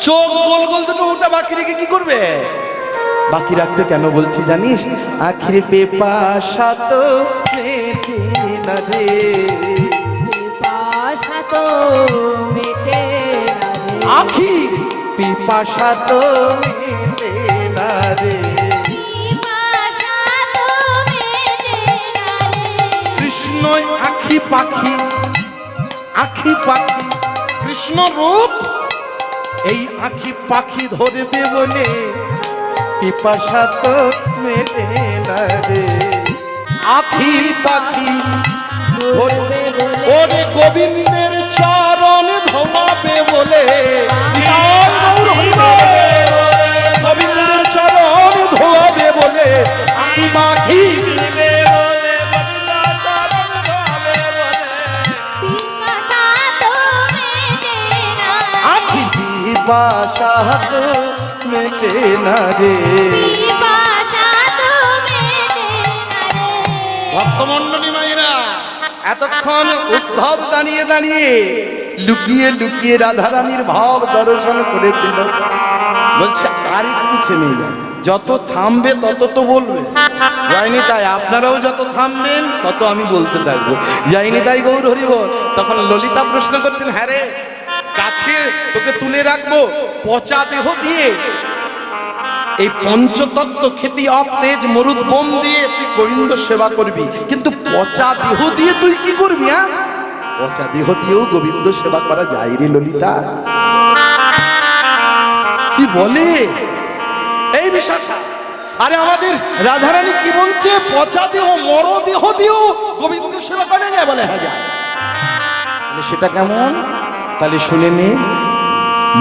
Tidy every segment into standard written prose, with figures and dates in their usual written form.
চোখ গোল গোল দুটো ওটা বাকি রেখে কি করবে? বাকি রাখতে কেন বলছি জানিস? আখির পেপাসা তো মেটে না রে, পিপাসা তো মেটে না রে, আখির পিপাসা তো মেটে না রে, পিপাসা তো মেটে না রে। কৃষ্ণ আখি পাখি, আখি পাখি কৃষ্ণ রূপ, এই আখি পাখি ধরবে বলে পিপাসা তো মেটে না রে, আখি পাখি বলবে বলে ওরে গোবিন্দের চরণ ধোয়াবে বলে, নিতাই গৌর হরিবল। গোবিন্দের চরণ ধোয়াবে বলে আখি পাখি, পিপাসা তো মেটে না রে, আখি পিপাসা তো মেটে না রে। পিপাসা তো মেটে না রে। ভক্তমণ্ডলী মায়েরা, এতক্ষণ উদ্ধব দাঁড়িয়ে দাঁড়িয়ে লুকিয়ে লুকিয়ে রাধারানীর ভাব দর্শন করেছিল। বলছে আর একটু থেমে যায়, যত থামবে তত তো বলবে। যায়নি তাই আপনারাও যত থামবেন তত আমি বলতে থাকবো। যায়নি তাই গৌর হরিবল। তখন ললিতা প্রশ্ন করছেন, হ্যাঁ রে, কাছে তোকে তুলে রাখবো, পচা দেহ দিয়ে এই পঞ্চতত্ত্ব খ্যাতি অপ তেজ মরুদ বোম দিয়ে তুই গোবিন্দ সেবা করবি, কিন্তু পচা দেহ দিয়ে তুই কি করবি? হ্যাঁ, পচা দেহ দিয়েও গোবিন্দ সেবা করা যায় রে ললিতা। কি বলে এই বিশাখা? আরে আমাদের রাধারানী কি বলছে? পচা দেহ মর দেহ দিয়েও গোবিন্দ সেবা করা যায়। বলে হ্যাঁ যায়। সেটা কেমন? তাহলে শুনে নে।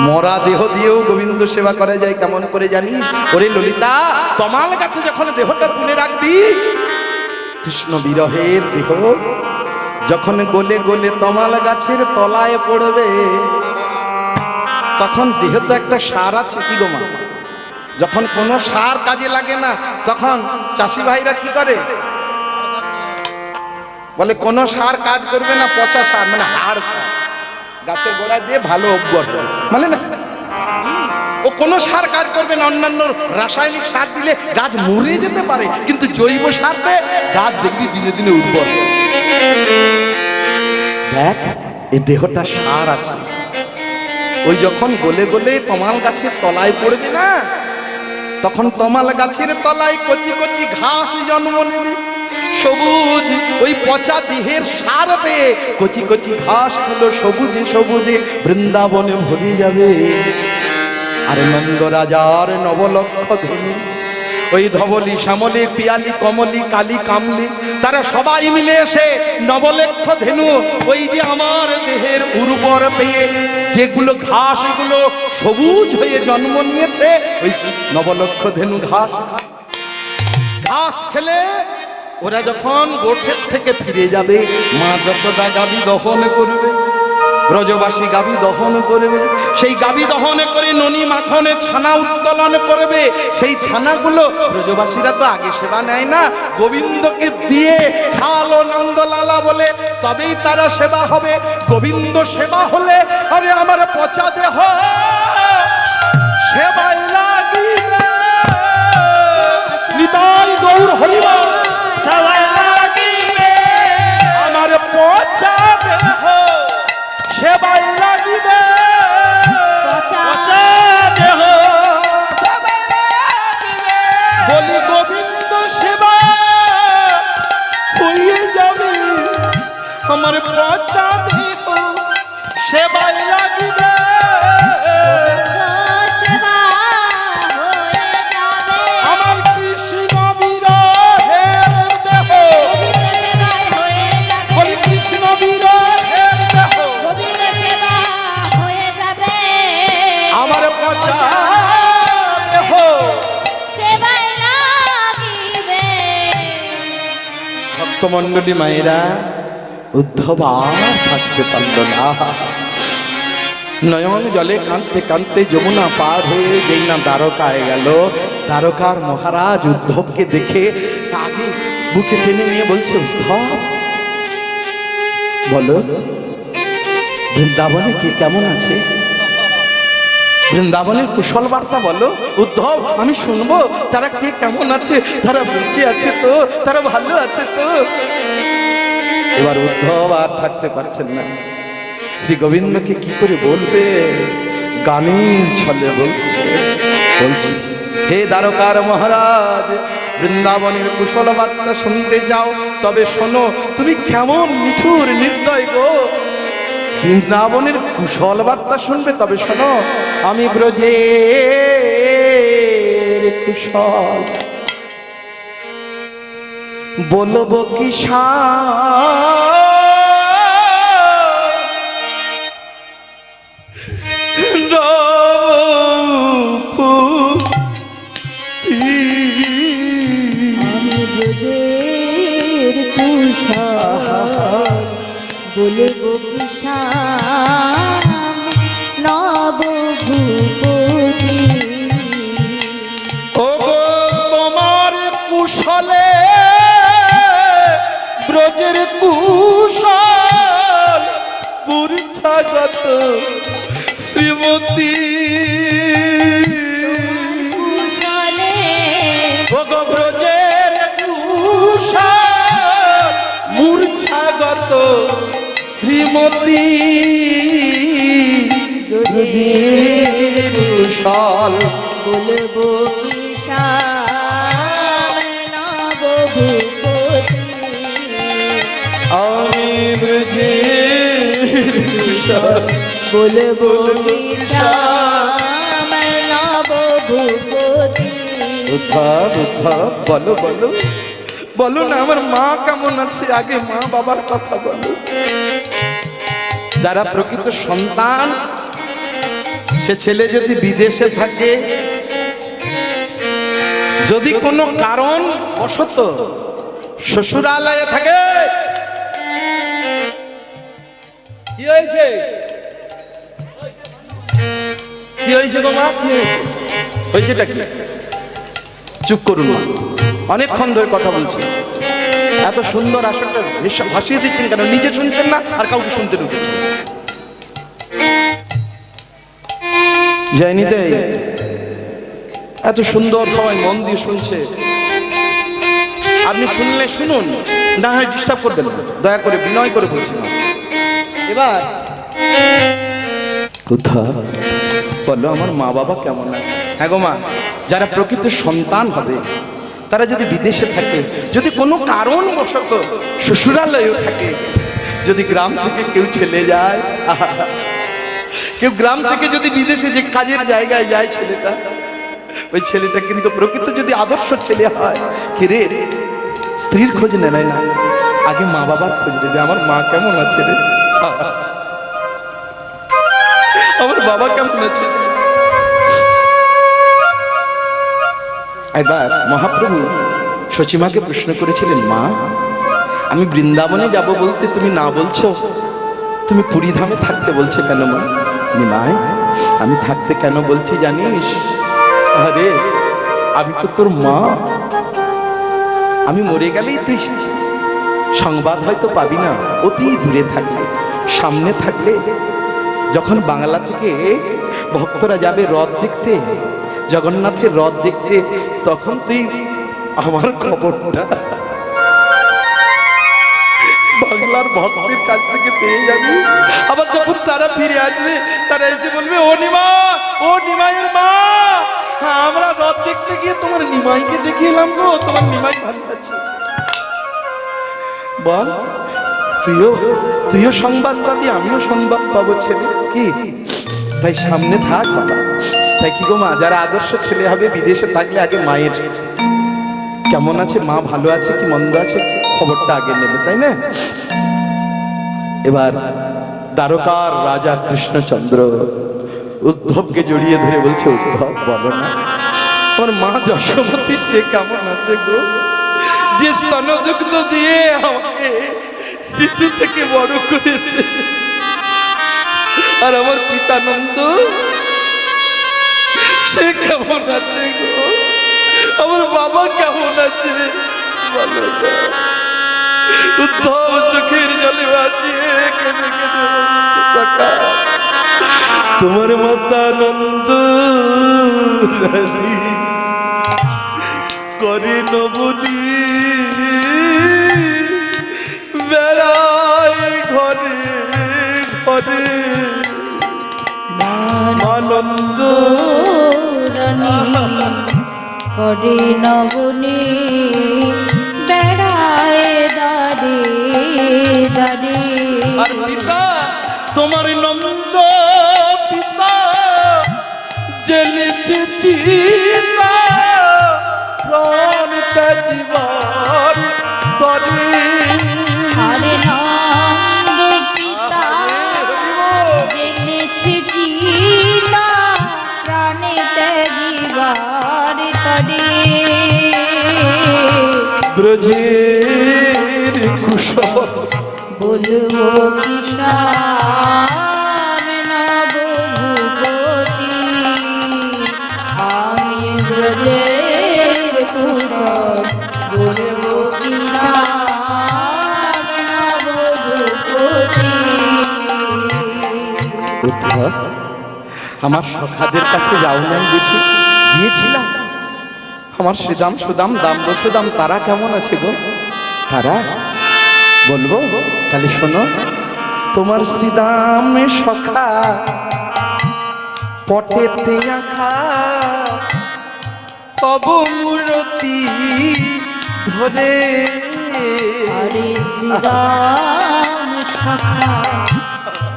মরা দেহ দিয়েও গোবিন্দ সেবা করা যায় কেমন করে জানিস? ওরে ললিতা, তমাল গাছে যখন দেহটা তুলে রাখবি, কৃষ্ণ বিরহের দেহ যখন গলে গলে তমাল গাছের তলায় পড়বে, তখন দেহ তো একটা সার আছে কি গো মা? যখন কোনো সার কাজে লাগে না, তখন চাষি ভাইরা কি করে? বলে কোনো সার কাজ করবে না, পচা সার মানে হাড় সার গাছের গোড়ায় দিয়ে ভালো অবগর মানে না, ও কোনো সার কাজ করবে না। অন্যান্য রাসায়নিক সার দিলে গাছ মরে যেতে পারে, কিন্তু জৈব সার দিয়ে গাছ দেখবি দিনে দিনে উর্বর। দেখ, এই দেহটা সার আছে, ওই যখন গলে গলে তমাল গাছের তলায় পড়বে না, তখন তমাল গাছের তলায় কচি কচি ঘাস জন্ম নেবে, সবুজ ওই পচা দেহের সার পেয়ে কচি কচি ঘাসগুলো সবুজে সবুজে বৃন্দাবনে ভরে যাবে। আর নন্দ রাজার নবলক্ষ ধেনু, ওই ধবলি শ্যামলি পিয়ালি কমলি কালি কামলি, তারা সবাই মিলে এসে নবলক্ষ ধেনু, ওই যে আমার দেহের উর্বর পেয়ে যেগুলো ঘাস এগুলো সবুজ হয়ে জন্ম নিয়েছে, ওই নবলক্ষ ধেনু ঘাস ঘাস খেলে ওরা যখন গোঠের থেকে ফিরে যাবে, মা যশোদা গাভী দহন করবে, ব্রজবাসী গাভী দহন করবে, সেই গাভী দহন করে ননি মাখনে ছানা উত্তোলন করবে। সেই ছানাগুলো ব্রজবাসীরা তো আগে সেবা নেয় না, গোবিন্দকে দিয়ে খালো নন্দলালা বলে, তবেই তারা সেবা হবে। গোবিন্দ সেবা হলে আরে আমার পচা দেহ সেবায় লাগিবে। নিতাই গৌর হরিবল। সবাই লাগিবে আমার পচা দেহ সেবায় লাগিবে, পচা দেহ সবাই লাগিবে বলি গোবিন্দ সেবা হয়ে যাবে, আমার পচা দেহ সেবায় লাগিবে। সেবা হয়ে যাবে, আমার কৃষ্ণ বিরহের দেহ, সেবাই হয়ে যাবে, বলি কৃষ্ণ বিরহের দেহ গোবিন্দ সেবা হয়ে যাবে, আমার পচা দেহ। সেবাই লাগিবে। ভক্তমণ্ডলী মায়েরা, উদ্ধব আর থাকতে পারল না। নয়ন জলে কাঁদতে কাঁদতে যমুনা পার হয়ে যেই না দ্বারকায় গেল, দ্বারকার মহারাজ উদ্ধবকে দেখে আগে বুকে টেনে নিয়ে বলছে, উদ্ধব বলো বৃন্দাবনে কে কেমন আছে? বৃন্দাবনের কুশল বার্তা বলো। উদ্ধব আমি শুনবো তারা কে কেমন আছে, তারা বেঁচে আছে তো, তারা ভালো আছে তো। এবার উদ্ধব আর থাকতে পারছেন না, শ্রী গোবিন্দকে কি করে বলবে, গানের ছলে বলছি হে দ্বারকার মহারাজ, বৃন্দাবনের কুশল বার্তা শুনতে যাও, তবে শোনো তুমি কেমন নিঠুর নির্দয় গো। বৃন্দাবনের কুশল বার্তা শুনবে তবে শোনো, আমি ব্রজের কুশল বলবো কি আমি ব্রজের কুশল বলবো কিষান নবভূপতি। ও গো তোমার কুশলে ব্রজের কুশল মূর্ছাগত শ্রীমতী। কুশলে ও গো ব্রজের কুশল মূর্ছাগত শ্রীমতী। ব্রজের কুশল বলবো কিষান নবভূপতি। আমি ব্রজের কুশল বলবো কিষান নবভূপতি। উদ্ধব উদ্ধব বলো বলো বলো না, আমার মা কেমন আছে, আগে মা বাবার কথা বলো। যারা প্রকৃত সন্তান, সে ছেলে যদি বিদেশে থাকে, যদি কোনো কারণ বশত শ্বশুরালয়ে থাকে, কি হয়েছে কি হয়েছে গো মা, কি হয়েছে, হয়েছেটা কি? চুপ করুন না, অনেকক্ষণ ধরে কথা বলছি। এত সুন্দর আসরটা ভাসিয়ে দিচ্ছেন কেন? নিজে শুনছেন না আর কাউকে শুনতে ঢুকেছেন। যায়নি তাই এত সুন্দর সবাই মন দিয়ে শুনছে, আপনি শুনলে শুনুন, না হয় ডিস্টার্ব করবেন না, দয়া করে বিনয় করে বলছি না। এবার কোথাও বলো আমার মা বাবা কেমন আছে। হ্যাঁ গো মা, যারা প্রকৃত সন্তান হবে, তারা যদি বিদেশে থাকে, যদি কোনো কারণ বশত শ্বশুরালয়েও থাকে, যদি গ্রাম থেকে কেউ ছেলে যায়, কেউ গ্রাম থেকে যদি বিদেশে যে কাজের জায়গায় যায় ছেলেটা, ওই ছেলেটা কিন্তু প্রকৃত যদি আদর্শ ছেলে হয়, কি রে স্ত্রীর খোঁজ নেয় না, আগে মা বাবার খোঁজ নেবে, আমার মা কেমন আছে রে, আমার বাবা কেমন আছে। একবার মহাপ্রভু সচিমাকে প্রশ্ন করেছিলেন, মা আমি বৃন্দাবনে যাব বলতে তুমি না বলছো, তুমি পুরীধামে থাকতে বলছো কেন মা? নিমাই আমি থাকতে কেন বলছি জানিস? আরে আমি তো তোর মা, আমি মরে গেলেই তুই সংবাদ হয়তো পাবি না, অতি দূরে থাকলে, সামনে থাকলে যখন বাংলা থেকে ভক্তরা যাবে রথ দেখতে, জগন্নাথের রথ দেখতে, তখন তুই আমার খবরটা বাংলার ভক্তের কাছ থেকে পেয়ে যাবি। আবার যখন তারা ফিরে আসবে, তারা এসে বলবে, ও নিমা, ও নিমাইয়ের মা, আমরা রথ দেখতে গিয়ে তোমার নিমাইকে দেখে এলাম গো, তোমার নিমাই ভালো আছে। বল তুইও সংবাদ পাবি, আমিও সংবাদ পাবো ছেলে, কি তাই সামনে থাক বাবা। তাই কি গো মা, যারা আদর্শ ছেলে হবে বিদেশে থাকলে আগে মায়ের কেমন আছে, মা ভালো আছে কি মন্দ আছে খবরটা আগে নেবে, তাই না? এবার দ্বারকার রাজা কৃষ্ণচন্দ্র উদ্ধবকে জড়িয়ে ধরে বলছে, উদ্ধব বলো না আমার মা যশোমতী সে কেমন আছে গো, যে স্তনদুগ্ধ দিয়ে আমাকে শিশু থেকে বড় করেছে, আর আমার পিতানন্দ সে কেমন আছে গো, আমার বাবা কেমন আছে বলো না। উদ্ধব চোখের জলে ভাসিয়ে কেঁদে কেঁদে বলছে, সখা তোমার মাতা নন্দ রানী করে নবনী বেড়ায় ঘরে ঘরে আনন্দ রানী করে নবনী বেড়ায় দাঁড়ে দাঁড়ে। আর পিতা তোমার নন্দ পিতা জেলেছে চিতা প্রাণ তাজিবার তরে আরে নন্দ পিতা জেনেছে চিতা প্রাণেতে জীবার তরে। ব্রজের কুশল বলবো কিষান নব ভূপতি আমি ব্রজের কুশল বলবো কিষান নব ভূপতি। উদ্ধব, আমার সখাদের কাছে যাও নাই বুঝি? গিয়েছিলাম। আমার শ্রীদাম সুদাম দাম দস্যুদাম তারা কেমন আছে গো? তারা বলবো? তাহলে শোনো, তোমার শ্রীদাম সখা পটেতে আঁকা তব মূরতি ধরে। হরে শ্রীরাম সখা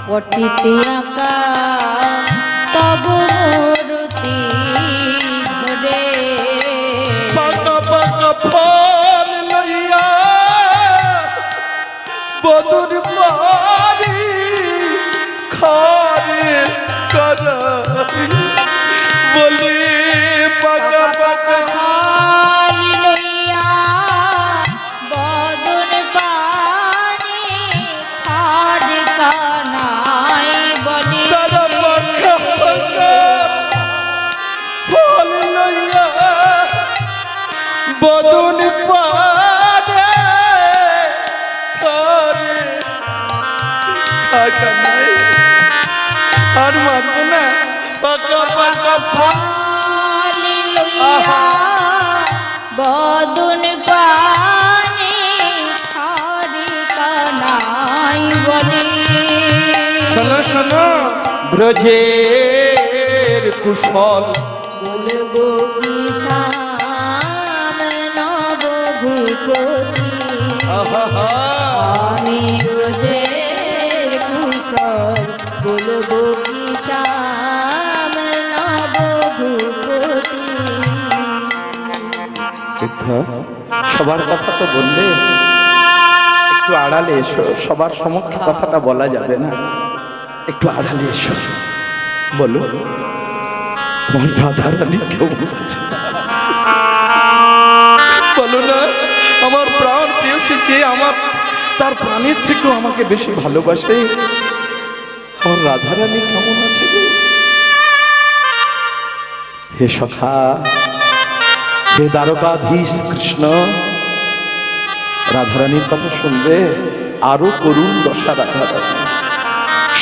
পটিতে আঁকা তব মূর্তি ধরে। পাকা পাকা ফল লইয়া বদর বাড়ি খারে করাই বলি পাকা পাকা ফল লইয়া বদন পানি খাড় কানাই বলে। তারা পাকা পাকা ফল লইয়া বদন পাড়ে খারে খাকা নাই আর মানব না পাকা পাকা ফল ফল লইয়া বদন পানি খাড় কানাই বলে। শোনো শোনো ব্রজের কুশল বলবো কিষান নব ভূপতি আহা আমি ব্রজের কুশল বলবো কিষান নব ভূপতি। উদ্ধব, সবার কথা তো বললে, একটু আড়ালে এসো। সবার সমক্ষে কথাটা বলা যাবে না, একটু আড়ালে এসো। বলো, আমার রাধা রানী কেমন আছে? বলো না, আমার প্রাণ প্রেয়সী যে আমার তার প্রাণের থেকেও আমাকে বেশি ভালোবাসে, আমার রাধা রানী কেমন আছে গো? হে সখা, হে দ্বারকাধীশ কৃষ্ণ, রাধারানীর কথা শুনবে? আরো করুণ দশা রাধারানী,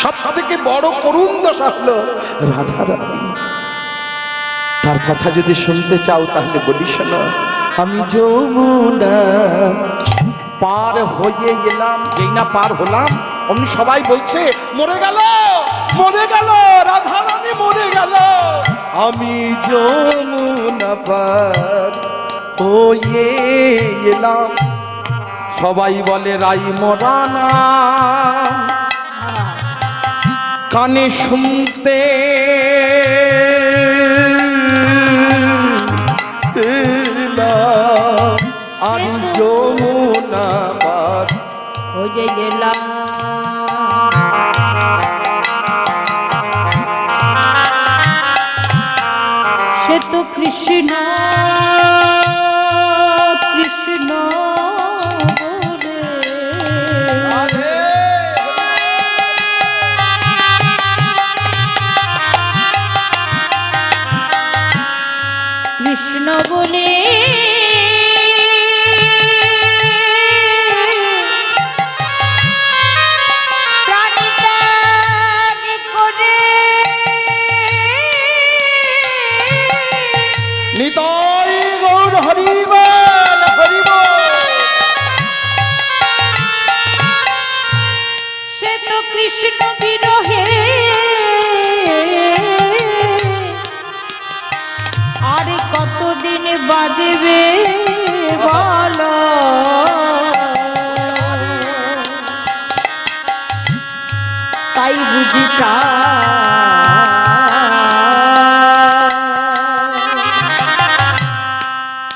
সব থেকে বড় করুণ দশা হলো রাধারানী। তার কথা যদি শুনতে চাও তাহলে বলি শোনো, আমি যমুনা পার হয়ে গেলাম, যেই না পার হলাম অমনি সবাই বলছে মরে গেল, মরে গেল, রাধারানী মরে গেল। আমি যমুনা পার হয়ে এলাম, সবাই বলে রাই মরানা, কানে শুনতে এলাম, আমি যমুনা পার হয়ে গেলাম। সে তো কৃষ্ণ কৃষ্ণ বলে কৃষ্ণ বলে প্রাণী ত্যাগ করে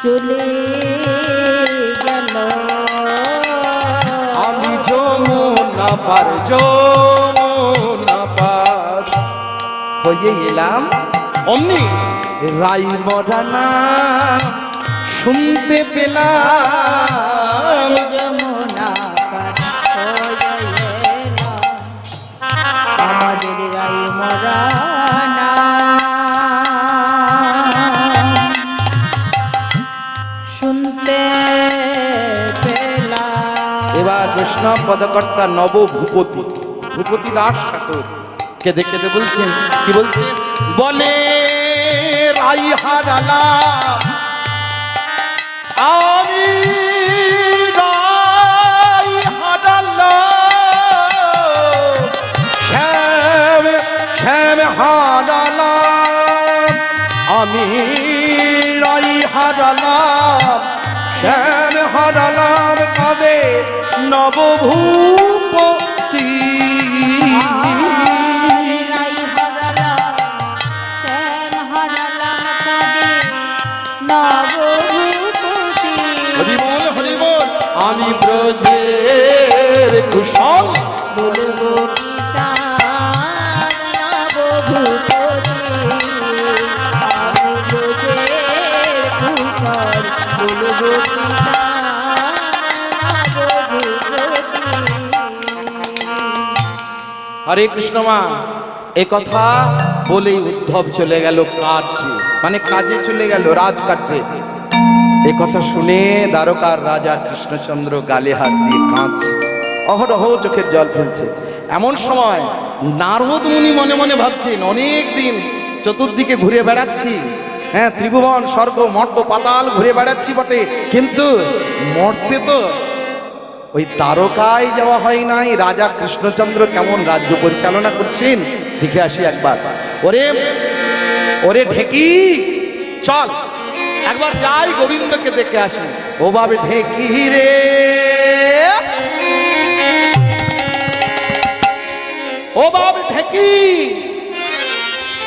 চলে গেল আমি যমুনা পার যমুনা পার হয়ে এলাম অমনি রাই মরানা শুনতে পেলাম। যমুনা পার হয়ে এলাম, আমাদের রাই মরানা শুনতে পেলাম। এবার বৈষ্ণব পদকর্তা নব ভূপতি ভূপতি দাস ঠাকুর কেঁদে কেঁদে বলছেন, কি বলছেন? বলে রাই হারালাম আমি, রাই হারালাম, শ্যাম শ্যাম হারালাম আমি, রাই হারালাম শ্যাম হারালাম কাঁদে নবভূপতি। রাই হারালাম, শ্যাম হারালাম কাঁদে নবভূপতি। হরিবল হরিবল আমি ব্রজের কুশল বলবো কিষান নবভূপতি, আমি ব্রজের কুশল বলবো কিষান নবভূপতি। হরে কৃষ্ণ মা। এ কথা বলেই উদ্ধব চলে গেল কাজে, মানে কাজে চলে গেল, রাজকার্যে। এ কথা শুনে দ্বারকার রাজা কৃষ্ণচন্দ্র গালে হাত দিয়ে কাঁদছে, অহরহ চোখের জল ফেলছে। এমন সময় নারদ মুনি মনে মনে ভাবছেন, অনেক দিন চতুর্দিকে ঘুরে বেড়াচ্ছি, হ্যাঁ ত্রিভুবন স্বর্গ মর্ত পাতাল ঘুরে বেড়াচ্ছি বটে, কিন্তু মর্তে তো ওই দ্বারকায় যাওয়া হয় নাই। রাজা কৃষ্ণচন্দ্র কেমন রাজ্য পরিচালনা করছেন দেখে আসি একবার। ওরে ওরে ঢেকি চল একবার যাই গোবিন্দকে দেখে আসি। ও বাবে ঢেকি রে, ও বাবে ঢেকি,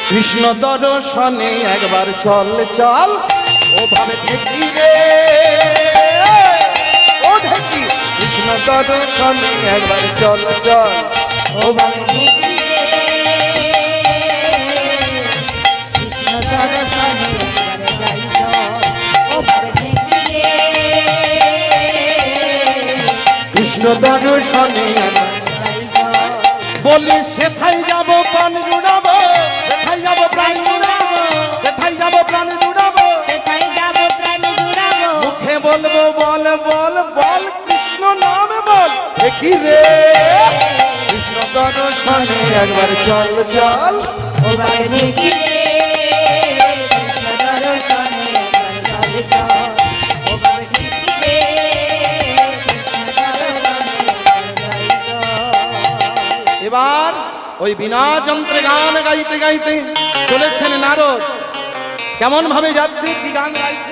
কৃষ্ণ দর্শনে একবার চল চল। ও বাবে ঢেকি রে, ও ঢেকি, কৃষ্ণ দর্শনে একবার চল চল। ও বাবে ঢেকি, কৃষ্ণ দর্শনে একবার যাই চল। ও বারে ঢেকি রে, কৃষ্ণ দর্শনে একবার যাই চল। বলি সেথায় যাব প্রাণ জুড়াবো, সেথায় যাব প্রাণ জুড়াবো, সেথায় যাব প্রাণ জুড়াবো, সেথায় যাবো প্রাণ জুড়াবো। মুখে বলবো বল বল বল কৃষ্ণ নামে বল। দেখি রে কৃষ্ণ দর্শনে একবার চল চল। ও বারে ঢেকি রে, কৃষ্ণ দর্শনে একবার যাই চল। ও বারে ঢেকি রে, কৃষ্ণ দর্শনে একবার যাই চল। এবার ওই বিনা যন্ত্রে গান গাইতে গাইতে চলেছেন নারদ। কেমন ভাবে যাচ্ছে, কি গান গাইছে?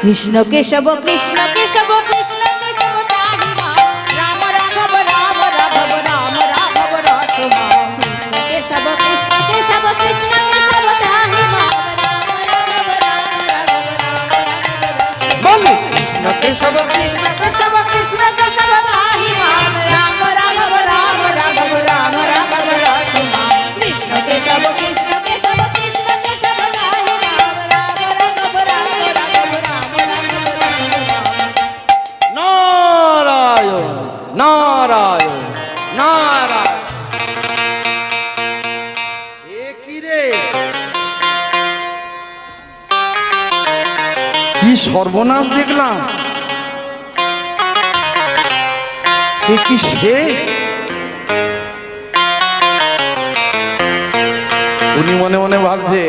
কৃষ্ণ কেশব কৃষ্ণ কেশব কৃষ্ণ কেশব তাহি নাম, রাম রাঘব রাম রাঘব রাম রাঘব রসমাম। কৃষ্ণ কেশব কৃষ্ণ কেশব কৃষ্ণ কেশব তাহি নাম, রাম রাঘব রাম রাঘব রাম রাঘব বল কৃষ্ণ কেশব কৃষ্ণ কেশব কৃষ্ণ কেশব তাহি নাম, রাম রাঘব রাম রাঘব রাম রাঘব রসমাম। কৃষ্ণ কেশব কৃষ্ণ কেশব কৃষ্ণ কেশব তাহি নাম, রাম রাঘব রাম রাঘব রাম রাঘব রসমাম। নারায়ণ নারায়ণ নারায়ণ। এ কি রে, কি সর্বনাশ দেখলাম। এ কি সে, উনি মনে মনে ভাবছে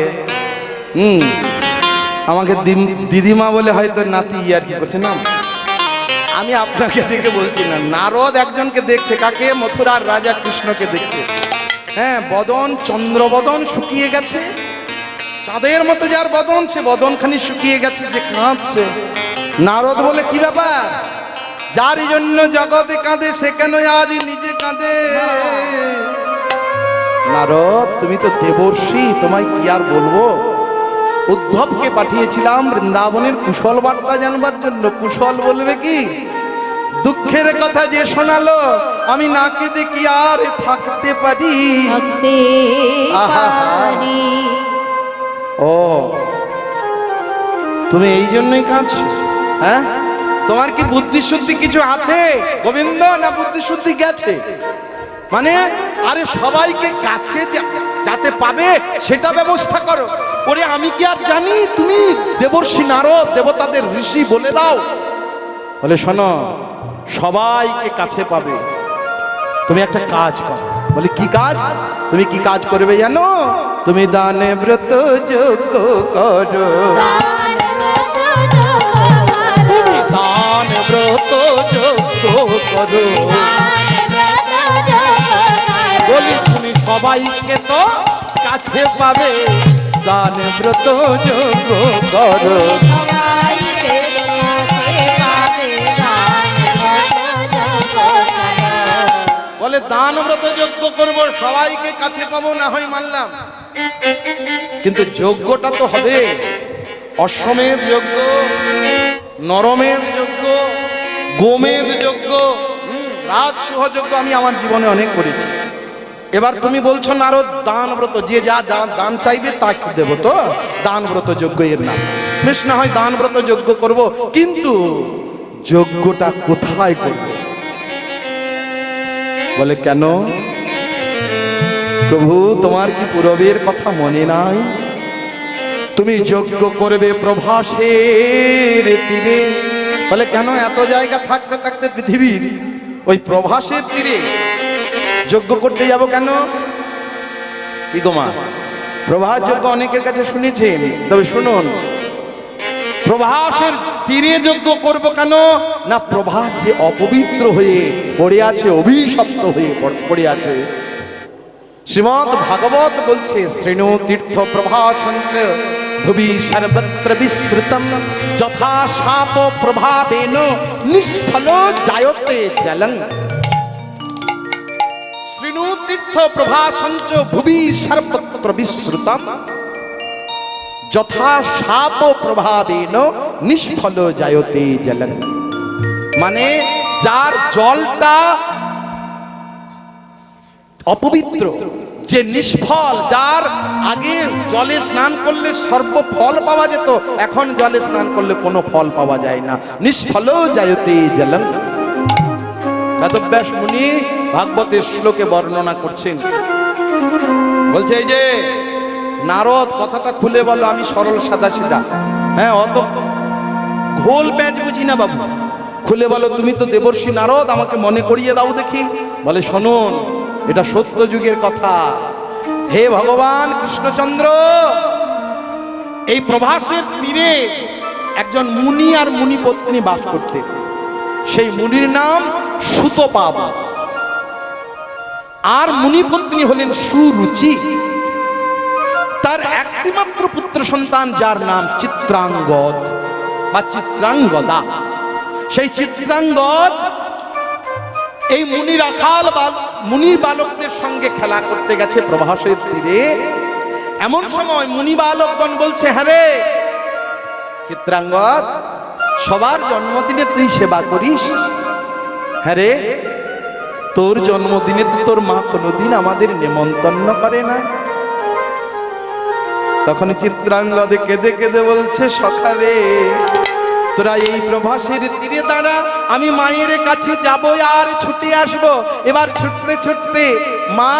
আমাকে দিদিমা বলে হয়তো নাতি আর কি করছে না। আমি আপনাকে দেখে বলছি না, নারদ একজনকে দেখছে। কাকে? মথুরার রাজা কৃষ্ণকে দেখছে। হ্যাঁ, বদন চন্দ্রবদন শুকিয়ে গেছে, চাঁদের মতো যার বদন, সে বদনখানি শুকিয়ে গেছে, যে কাঁদছে। নারদ বলে, কি ব্যাপার? যার জন্য জগতে কাঁদে সে কেন আজ নিজে কাঁদে? নারদ, তুমি তো দেবর্ষি, তোমায় কি আর বলবো। উদ্ধবকে পাঠিয়েছিলাম বৃন্দাবনের কুশল বার্তা জানবার জন্য। কুশল বলবে কি? দুঃখের কথা যে শোনালো, আমি না কেঁদে কি আর থাকতে পারি। থাকতে পারি। ও, তুমি এই জন্যই কাঁদছো? হ্যাঁ, তোমার কি বুদ্ধি শুদ্ধি কিছু আছে গোবিন্দ, না বুদ্ধি শুদ্ধি গেছে? মানে আরে সবাইকে কাছে যাতে পাবে সেটা ব্যবস্থা করো। ওরে আমি কি আর জানি তুমি দেবর্ষি নারদ, দেবতাদের ঋষি, বলে দাও। বলে শোনো, সবাইকে কাছে পাবে, তুমি একটা কাজ করো। বলে কি কাজ? তুমি কি কাজ করবে জানো? তুমি দানে ব্রত যোগ্য করো। তুমি দান ব্রত যোগ্য করো। বলি তুমি সবাইকে তো কাছে পাবে, দান ব্রত যোগ্য করো। বলে দান ব্রত যজ্ঞ করবো, সবাইকে কাছে পাবো, না হয় মানলাম, কিন্তু যজ্ঞটা তো হবে অশ্বমেধ যজ্ঞ, নরমেধ যজ্ঞ, গোমেধ যজ্ঞ, রাজসূহ যজ্ঞ আমি আমার জীবনে অনেক করেছি। এবার তুমি বলছো নারদ দান ব্রত, যে যা দান চাইবে তাকে দেবো, তো দান ব্রত যজ্ঞ এর নাম। বেশ, না হয় দান ব্রত যজ্ঞ করব, কিন্তু যজ্ঞটা কোথায় করব? বলে কেন প্রভু, তোমার কি পূরবের কথা মনে নাই? তুমি যজ্ঞ করবে প্রভাসের তীরে। বলে কেন? এত জায়গা থাকতে থাকতে পৃথিবীর ওই প্রভাসের তীরে যজ্ঞ করতে যাব কেন? কি গো মা, প্রভাস যজ্ঞ অনেকের কাছে শুনেছেন, তবে শুনুন, প্রভাসের তীরে যজ্ঞ করব কেন? না, প্রভাস যে অপবিত্র হয়ে পড়ে আছে, অভিশপ্ত হয়ে পড়ে আছে। শ্রীমদ্ ভাগবত বলছে, শ্রেণু তীর্থ প্রভাসঞ্চ ভুবি সর্বত্র বিস্তৃতম যথা শাপ প্রভাবেন নিষ্ফল জায়তে জলং। শ্রেণু তীর্থ প্রভাসঞ্চ ভুবি সর্বত্র বিস্তৃতম যথা শাপ প্রভাবেন নিষ্ফল জায়তে জলং। মানে যার জলটা অপবিত্র, যে নিষ্ফল, যার আগে জলে স্নান করলে সর্ব ফল পাওয়া যেত, এখন জলে স্নান করলে কোনো ফল পাওয়া যায় না, নিষ্ফল জায়তে জলং। বেদব্যাস মুনি ভাগবতের শ্লোকে বর্ণনা করছেন, বলছে এই যে নারদ কথাটা খুলে বলো, আমি সরল সাদা সিধা, হ্যাঁ অত ঘোল প্যাঁচ বুঝি না বাবু, খুলে বলো তুমি তো দেবর্ষি নারদ, আমাকে মনে করিয়ে দাও দেখি। বলে শুনুন, এটা সত্য যুগের কথা। হে ভগবান কৃষ্ণচন্দ্র, এই প্রভাসের তীরে একজন মুনি আর মুনি পত্নী বাস করতেন। সেই মুনির নাম সুতপাব, আর মুনি পত্নী হলেন সুরুচি। তার একটি মাত্র পুত্র সন্তান, যার নাম চিত্রাঙ্গদ বা চিত্রাঙ্গদা। সেই চিত্রাঙ্গদ এই মুনি রাখাল মুনির বালকদের সঙ্গে খেলা করতে গেছে প্রভাসের তীরে। এমন সময় মুনি বালকগণ বলছে, হ্যাঁ রে চিত্রাঙ্গদ, সবার জন্মদিনে তুই সেবা করিস, হ্যাঁ রে তোর জন্মদিনে তো তোর মা কোনোদিন আমাদের নেমন্তন্ন করে না। তখন চিত্রাঙ্গদ কেঁদে কেঁদে বলছে, সখারে তোরা এই প্রভাসের তীরে দাঁড়া, আমি মায়ের কাছে যাব আর ছুটে আসব। এবার ছুটতে ছুটতে মা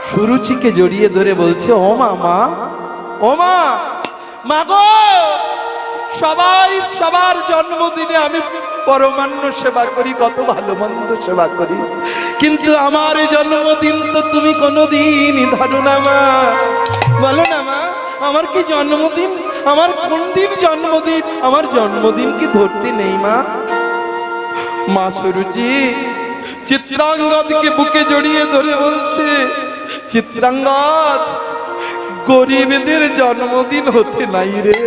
সুরুচিকে জড়িয়ে ধরে বলছে, ও মা, মা, ও মা, মা গো, সবাই সবার জন্মদিনে আমি পরমান্ন সেবা করি, কত ভালো মন্দ সেবা করি, কিন্তু আমার জন্মদিন তো তুমি কোনোদিনই ধরো না মা। বলো না মা, আমার কি জন্মদিন, আমার কোন দিন জন্মদিন, আমার জন্মদিন কি ধরতে নেই মা? মা সুরুচি চিত্রাঙ্গদকে বুকে জড়িয়ে ধরে বলছে, চিত্রাঙ্গদ, গরিবদের জন্মদিন হতে নাই রে,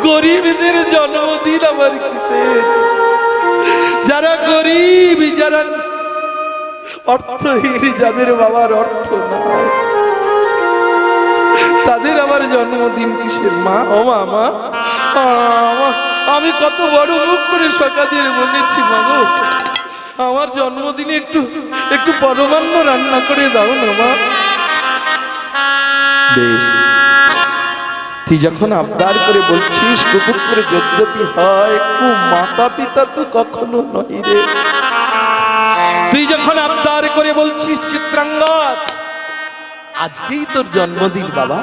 গরিবদের জন্মদিন আমার কিসের? যারা গরিব, যারা অর্থহীন যাদের বাবার অর্থ নাই, তাদের আবার জন্মদিন কিসের মা? ও মা, আমি কত বড় মুখ করে সকাদের বলেছি মা গো, আমার জন্মদিনে একটু একটু পরমান্ন রান্না করে দাও না মা। বেশ, তুই যখন আবদার করে বলছিস কুপুত্র যদ্যপি হয়, কু মাতা পিতা তো কখনো নয় রে। তুই যখন আবদার করে বলছিস চিত্রাঙ্গদ, আজকেই তোর জন্মদিন বাবা,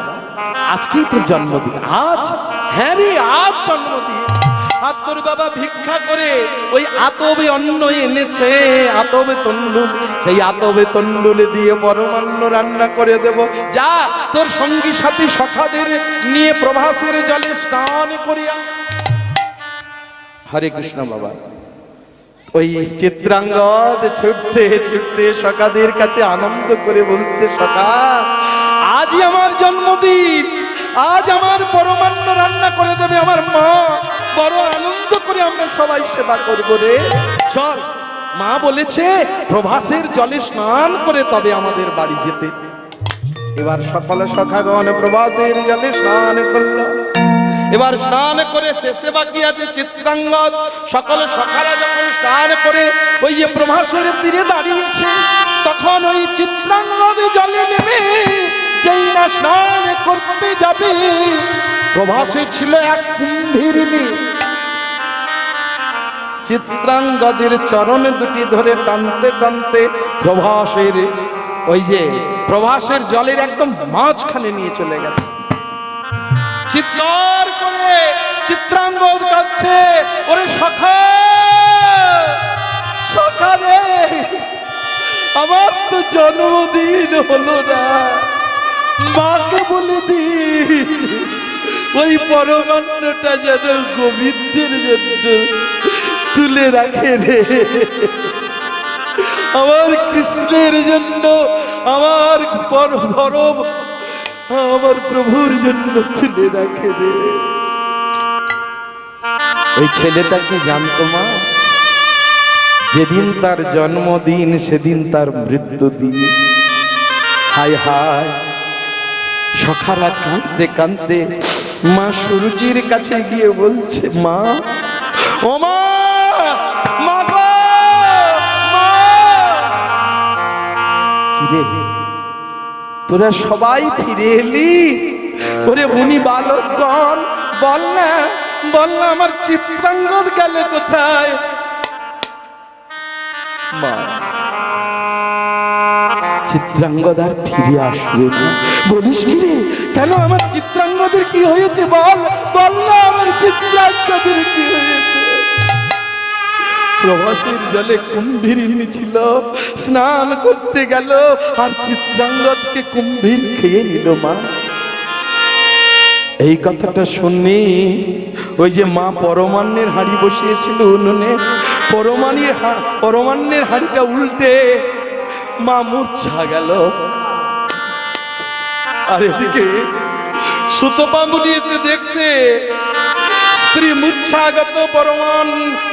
আজকেই তোর জন্মদিন। আজ, হ্যাঁ রে আজ জন্মদিন। আর তোর বাবা ভিক্ষা করে ওই আতবে অন্ন এনেছে, আতবে তন্ডুল, সেই আতবে তন্ডুলে দিয়ে পরমান্ন রান্না করে দেব। যা তোর সঙ্গী সাথী সখাদের নিয়ে প্রভাসের জলে স্নান করিয়া। হরে কৃষ্ণ বাবা। ওই চিত্রাঙ্গদ ছুটতে ছুটতে সখাদের কাছে আনন্দ করে বলছে, সখা আজই আমার জন্মদিন, আজ আমার পরমান্ন রান্না করে দেবে আমার মা, বড় আনন্দ করে আমরা সবাই সেবা করব রে। চল, মা বলেছে প্রভাসের জলে স্নান করে তবে আমাদের বাড়ি যেতে। এবার সকলে সখাগণ প্রভাসের জলে স্নান করলো। এবার স্নান করে শেষে বাকি আছে চিত্রাঙ্গদ। সকলে সখারা যখন স্নান করে ওই যে প্রভাসের তীরে দাঁড়িয়েছে, তখন ওই চিত্রাঙ্গদ জলে নেমে যেই না স্নান করতে যাবে, প্রভাসে ছিল এক কুম্ভীরিণী। চিত্রাঙ্গদের চরণ দুটি ধরে টানতে টানতে প্রভাসের ওই যে প্রভাসের জলের একদম মাঝখানে নিয়ে চলে গেছে। চিৎকার করে চিত্রাঙ্গদ কাঁদছে, ওরে সখা, সখা রে, আমার তো জন্মদিন হলো না, মাকে বলে দি ওই পরমান্নটা যেন গোবিন্দের জন্য তুলে রাখে রে, আমার কৃষ্ণের জন্য, আমার পরম আমার প্রভুর জন্য তুলে রাখে রে। ওই ছেলেটা কি জানতো মা? যেদিন তার জন্মদিন সেদিন তার মৃত্যু দিন। হায় হায়, সখারা কাঁদতে কাঁদতে মা সুরুচির কাছে গিয়ে বলছে, মা, ও মা, মা গো, মা। কিরে তোরা সবাই ফিরে এলি? ওরে মুনি বালকগণ, বল না, বল না আমার চিত্রাঙ্গদ গেল কোথায়? মা, চিত্রাঙ্গদ আর ফিরে আসবে না। বলিস কি রে? কেন আমার চিত্রাঙ্গদের কি হয়েছে? বল, বল না আমার চিত্রাঙ্গদের কি হয়েছে? প্রভাসের জলে কুম্ভীরিণী ছিল, স্নান করতে গেল আর চিত্রাঙ্গদকে কুম্ভীর খেয়ে নিল মা। এই কথাটা শুনি ওই যে মা পরমান্নের হাঁড়ি বসিয়েছিল উনুনে, পরমান্নের হাঁড়িটা উল্টে মা মূর্ছা গেল। আর এদিকে সুতপা মুড়িয়েছে, দেখছে স্ত্রী মূর্ছাগত,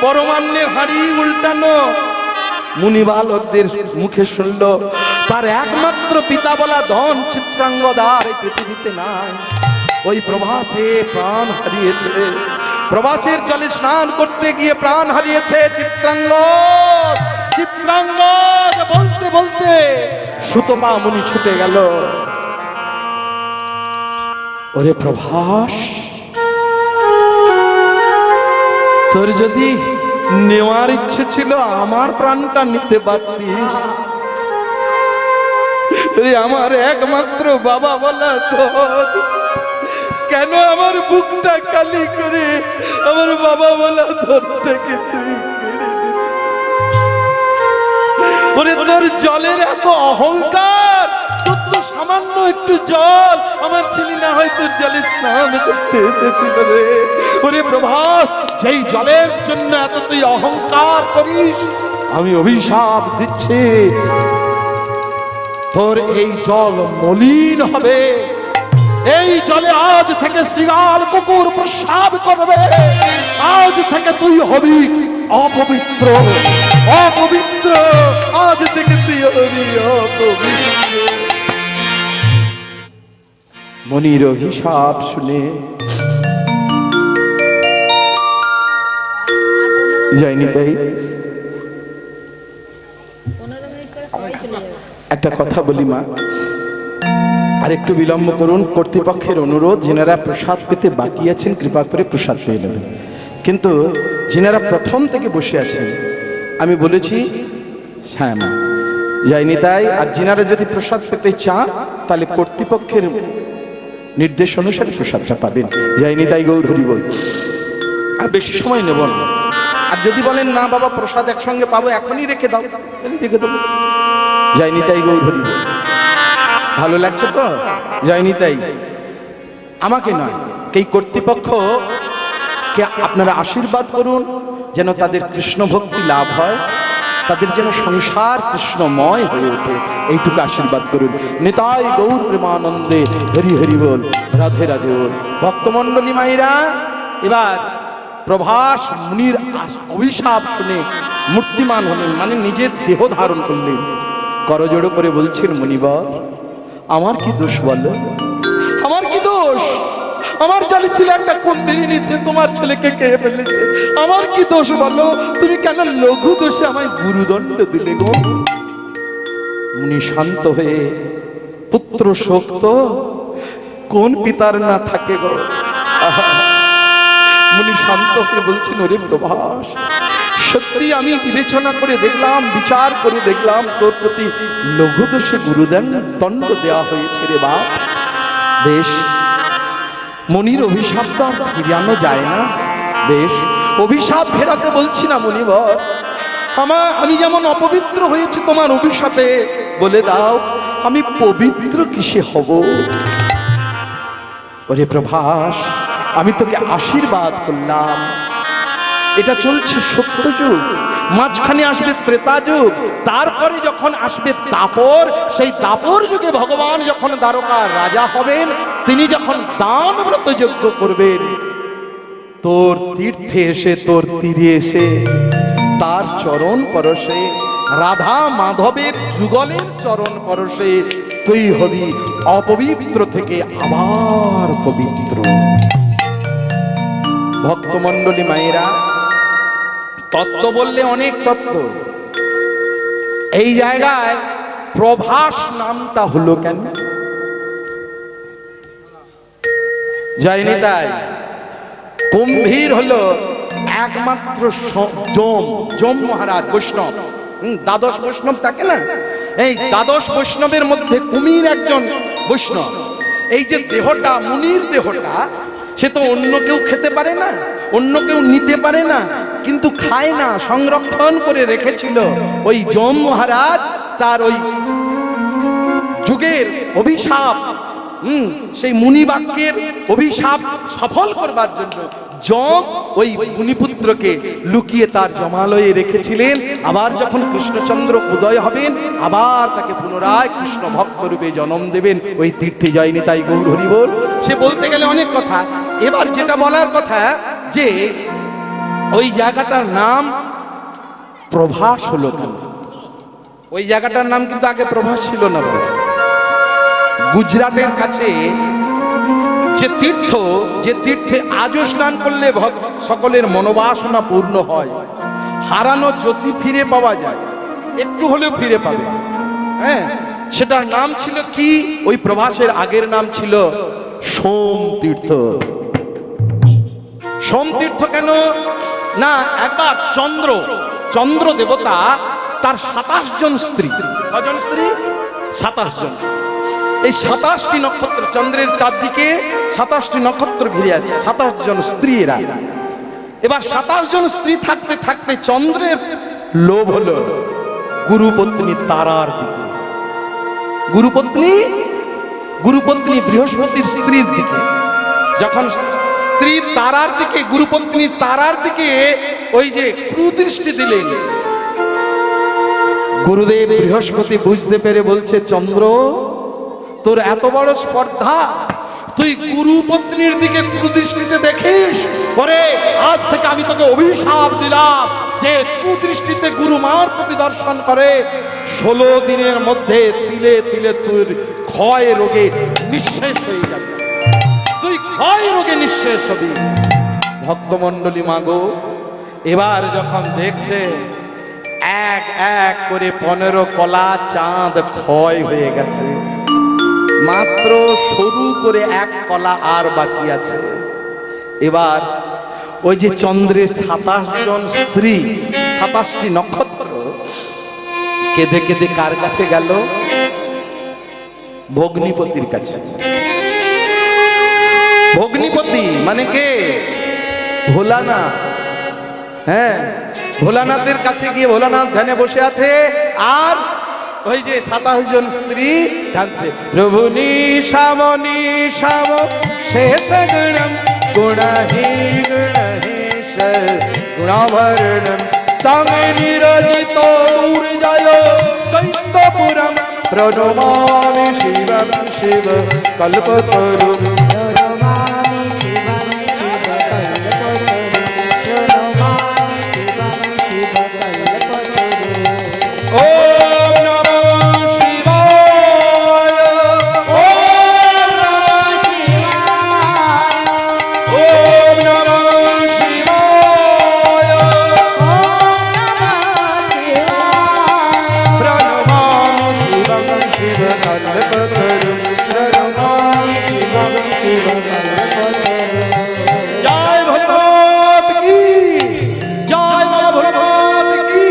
পরমান্নের হাঁড়ি উল্টানো। মুনি বালকদের মুখে শুনল তার একমাত্র পিতা বলা ধন চিত্রাঙ্গদ আর এই পৃথিবীতে নাই। ওই প্রভাসে প্রাণ হারিয়েছে, প্রভাসের জলে স্নান করতে গিয়ে প্রাণ হারিয়েছে চিত্রাঙ্গদ। চিত্রাঙ্গদ বলতে বলতে সুতপা মুনি ছুটে গেল। ওরে প্রভাস, তোর যদি নেওয়ার ইচ্ছে ছিল আমার প্রাণটা নিতে পারতিস। আমার একমাত্র বাবা বলা তোর, কেন আমার বুকটা খালি করে আমার বাবা বলা ধরটাকে তুই কেড়ে নিলি? ওরে তোর জলের এত অহংকার, তোর তো সামান্য একটু জল, আমার ছেলে না হয় তোর জলে স্নান করতে এসেছিল রে। ওরে প্রভাস, যেই জলের জন্য এত তুই অহংকার করিস, আমি অভিশাপ দিচ্ছি, তোর এই জল মলিন হবে। এই জলে আজ থেকে শৃগাল কুকুর প্রসাদ করবে। আজ থেকে তুই হবি অপবিত্র, অপবিত্র, আজ থেকে তুই হবি অপবিত্র। মনির অভিশাপ শুনে যায়নি তাই একটা কথা বলি মা, আর একটু বিলম্ব করুন। কর্তৃপক্ষের অনুরোধ, যিনারা প্রসাদ পেতে বাকি আছেন কৃপা করে প্রসাদ পেয়ে নেবেন। কিন্তু যিনারা প্রথম থেকে বসে আছেন আমি বলেছি, হ্যাঁ মা যায়নি তাই, আর যিনারা যদি প্রসাদ পেতে চান তাহলে কর্তৃপক্ষের নির্দেশ অনুসারে প্রসাদটা পাবেন। যায়নি তাই গৌর হরি বল। আর বেশি সময় নেব না। আর যদি বলেন না বাবা প্রসাদ একসঙ্গে পাবো এখনই রেখে দাও, রেখে দেবো। যায়নি তাই গৌর হরি বল। ভালো লাগছে তো? যায়নি তাই। আমাকে নয়, এই কর্তৃপক্ষকে আপনারা আশীর্বাদ করুন যেন তাদের কৃষ্ণ ভক্তি লাভ হয়, তাদের যেন সংসার কৃষ্ণময় হয়ে ওঠে, এইটুকু আশীর্বাদ করুন। নিতাই গৌর প্রেমানন্দে হরি হরি বল, রাধে রাধে বল। ভক্তমণ্ডলী মায়েরা, এবার প্রভাস মুনির অভিশাপ শুনে মূর্তিমান হলেন, মানে নিজের দেহ ধারণ করলেন। করজোড়ো করে বলছেন, মুনিবর আমার কি দোষ বলো, আমার কি দোষ? আমার জানি ছিল একটা কুম্ভীরিণীতে তোমার ছেলেকে খেয়ে ফেলেছে, আমার কি দোষ বলো? তুমি কেন লঘু দোষে আমায় গুরুদণ্ড দিলে গো? মুনি শান্ত হয়ে, পুত্র শোক তো কোন পিতার না থাকে গো। মুনি শান্ত হয়ে বলছেন, ওরে প্রভাস, সত্যি আমি বিবেচনা করে দেখলাম, বিচার করে দেখলাম, তোর প্রতি লঘু দোষে গুরুদণ্ড দেওয়া হয়েছে রে বাপ। বেশ, মনির অভিশাপ তো আর ফিরানো যায় না। বেশ, অভিশাপ ফেরাতে বলছি না মুনিবর, আমি যেমন অপবিত্র হয়েছি তোমার অভিশাপে, বলে দাও আমি পবিত্র কিসে হব? ওরে প্রভাস, আমি তোকে আশীর্বাদ করলাম। এটা চলছে সত্যযুগ, মাঝখানে আসবে ত্রেতা যুগ, তারপরে যখন আসবে দাপর, সেই দাপর যুগে ভগবান যখন দ্বারকার রাজা হবেন, তিনি যখন দান ব্রত যজ্ঞ করবেন, তোর তীর্থে এসে, তোর তীরে এসে, তার চরণ পরশে, রাধা মাধবের যুগলের চরণ পরশে তুই হবি অপবিত্র থেকে আবার পবিত্র। ভক্তমণ্ডলী মায়েরা, তত্ত্ব বললে অনেক তত্ত্ব। এই জায়গায় প্রভাস নামটা হলো কেন? যায়নি তাই। কুম্ভীর হলো একমাত্র যম মহারাজ বৈষ্ণব, দ্বাদশ বৈষ্ণব থাকে না, এই দ্বাদশ বৈষ্ণবের মধ্যে কুমির একজন বৈষ্ণব। এই যে দেহটা, মুনির দেহটা, সে তো অন্য কেউ খেতে পারে না, অন্য কেউ নিতে পারে না, কিন্তু খায় না, সংরক্ষণ করে রেখেছিল ওই যম মহারাজ। তার ওই যুগের অভিশাপ, সেই মুনি বাক্যের অভিশাপ সফল করবার জন্য যম ওই মুনিপুত্রকে লুকিয়ে তার জমালয়ে রেখেছিলেন। আবার যখন কৃষ্ণচন্দ্র উদয় হবেন, আবার তাকে পুনরায় কৃষ্ণ ভক্ত রূপে জন্ম দেবেন ওই তীর্থে। যায়নি তাই গৌর হরি বল। সে বলতে গেলে অনেক কথা, এবার যেটা বলার কথা যে ওই জায়গাটার নাম প্রভাস হলো কেন? ওই জায়গাটার নাম কিন্তু আগে প্রভাস ছিল না। গুজরাটের কাছে যে তীর্থ, যে তীর্থে আজও স্নান করলে সকলের মনোবাসনা পূর্ণ হয়, হারানো জ্যোতি ফিরে পাওয়া যায়, একটু হলেও ফিরে পাবে, হ্যাঁ, সেটার নাম ছিল কি? ওই প্রভাসের আগের নাম ছিল সোম তীর্থ। সোম তীর্থ কেন না? একবার চন্দ্র দেবতা তার 27 জন স্ত্রী, কজন স্ত্রী? 27 জন। এই 27টি নক্ষত্র, চন্দ্রের চারদিকে 27টি নক্ষত্র ঘিরে আছে, 27 জন স্ত্রী এরা। এবার 27 জন স্ত্রী থাকতে থাকতে চন্দ্রের লোভ হলো গুরুপত্নী তারার দিকে, গুরুপত্নী বৃহস্পতির স্ত্রীর দিকে। যখন স্ত্রী তারার দিকে, গুরুপত্নী তারার দিকে ওই যে কুদৃষ্টি দিলেন, গুরুদেব বৃহস্পতি বুঝতে পেরে বলছে, চন্দ্র তোর এত বড় স্পর্ধা, তুই গুরুপত্নীর দিকে কুদৃষ্টিতে দেখিস, পরে আজ থেকে আমি তোকে অভিশাপ দিলাম, যে কুদৃষ্টিতে গুরু মার প্রতি দর্শন করে 16 দিনের মধ্যে তিলে তিলে তুই ক্ষয় রোগে নিঃশেষ হয়ে যাবে, তুই ক্ষয় রোগে নিঃশেষ হবি। ভক্তমণ্ডলী মাগো, এবার যখন দেখছে এক এক করে 15 কলা চাঁদ ক্ষয় হয়ে গেছে, মাত্র সরু করে এক কলা আর বাকি আছে। এবার ওই যে চন্দ্রের 27 জন স্ত্রী, 27টি নক্ষত্র কেঁদে কেঁদে কার কাছে গেল? ভগ্নিপতির কাছে। ভগ্নিপতি মানে কে? ভোলানাথ। হ্যাঁ, ভোলানাথের কাছে গিয়ে ভোলানাথ ধ্যানে বসে আছে, আর ওই যে 27 জন স্ত্রী কাঁদছে, প্রভু নিশাম নিশাম শেষ গুণম গুণাহি গুণহেশ গুণাভরণম তং নিরজিত দুর্জয় দৈত্যপুরম প্রণমামি শিবম শিব কল্পতরুম। জয় ভোলেনাথ কি জয়, মা ভোলেনাথ কি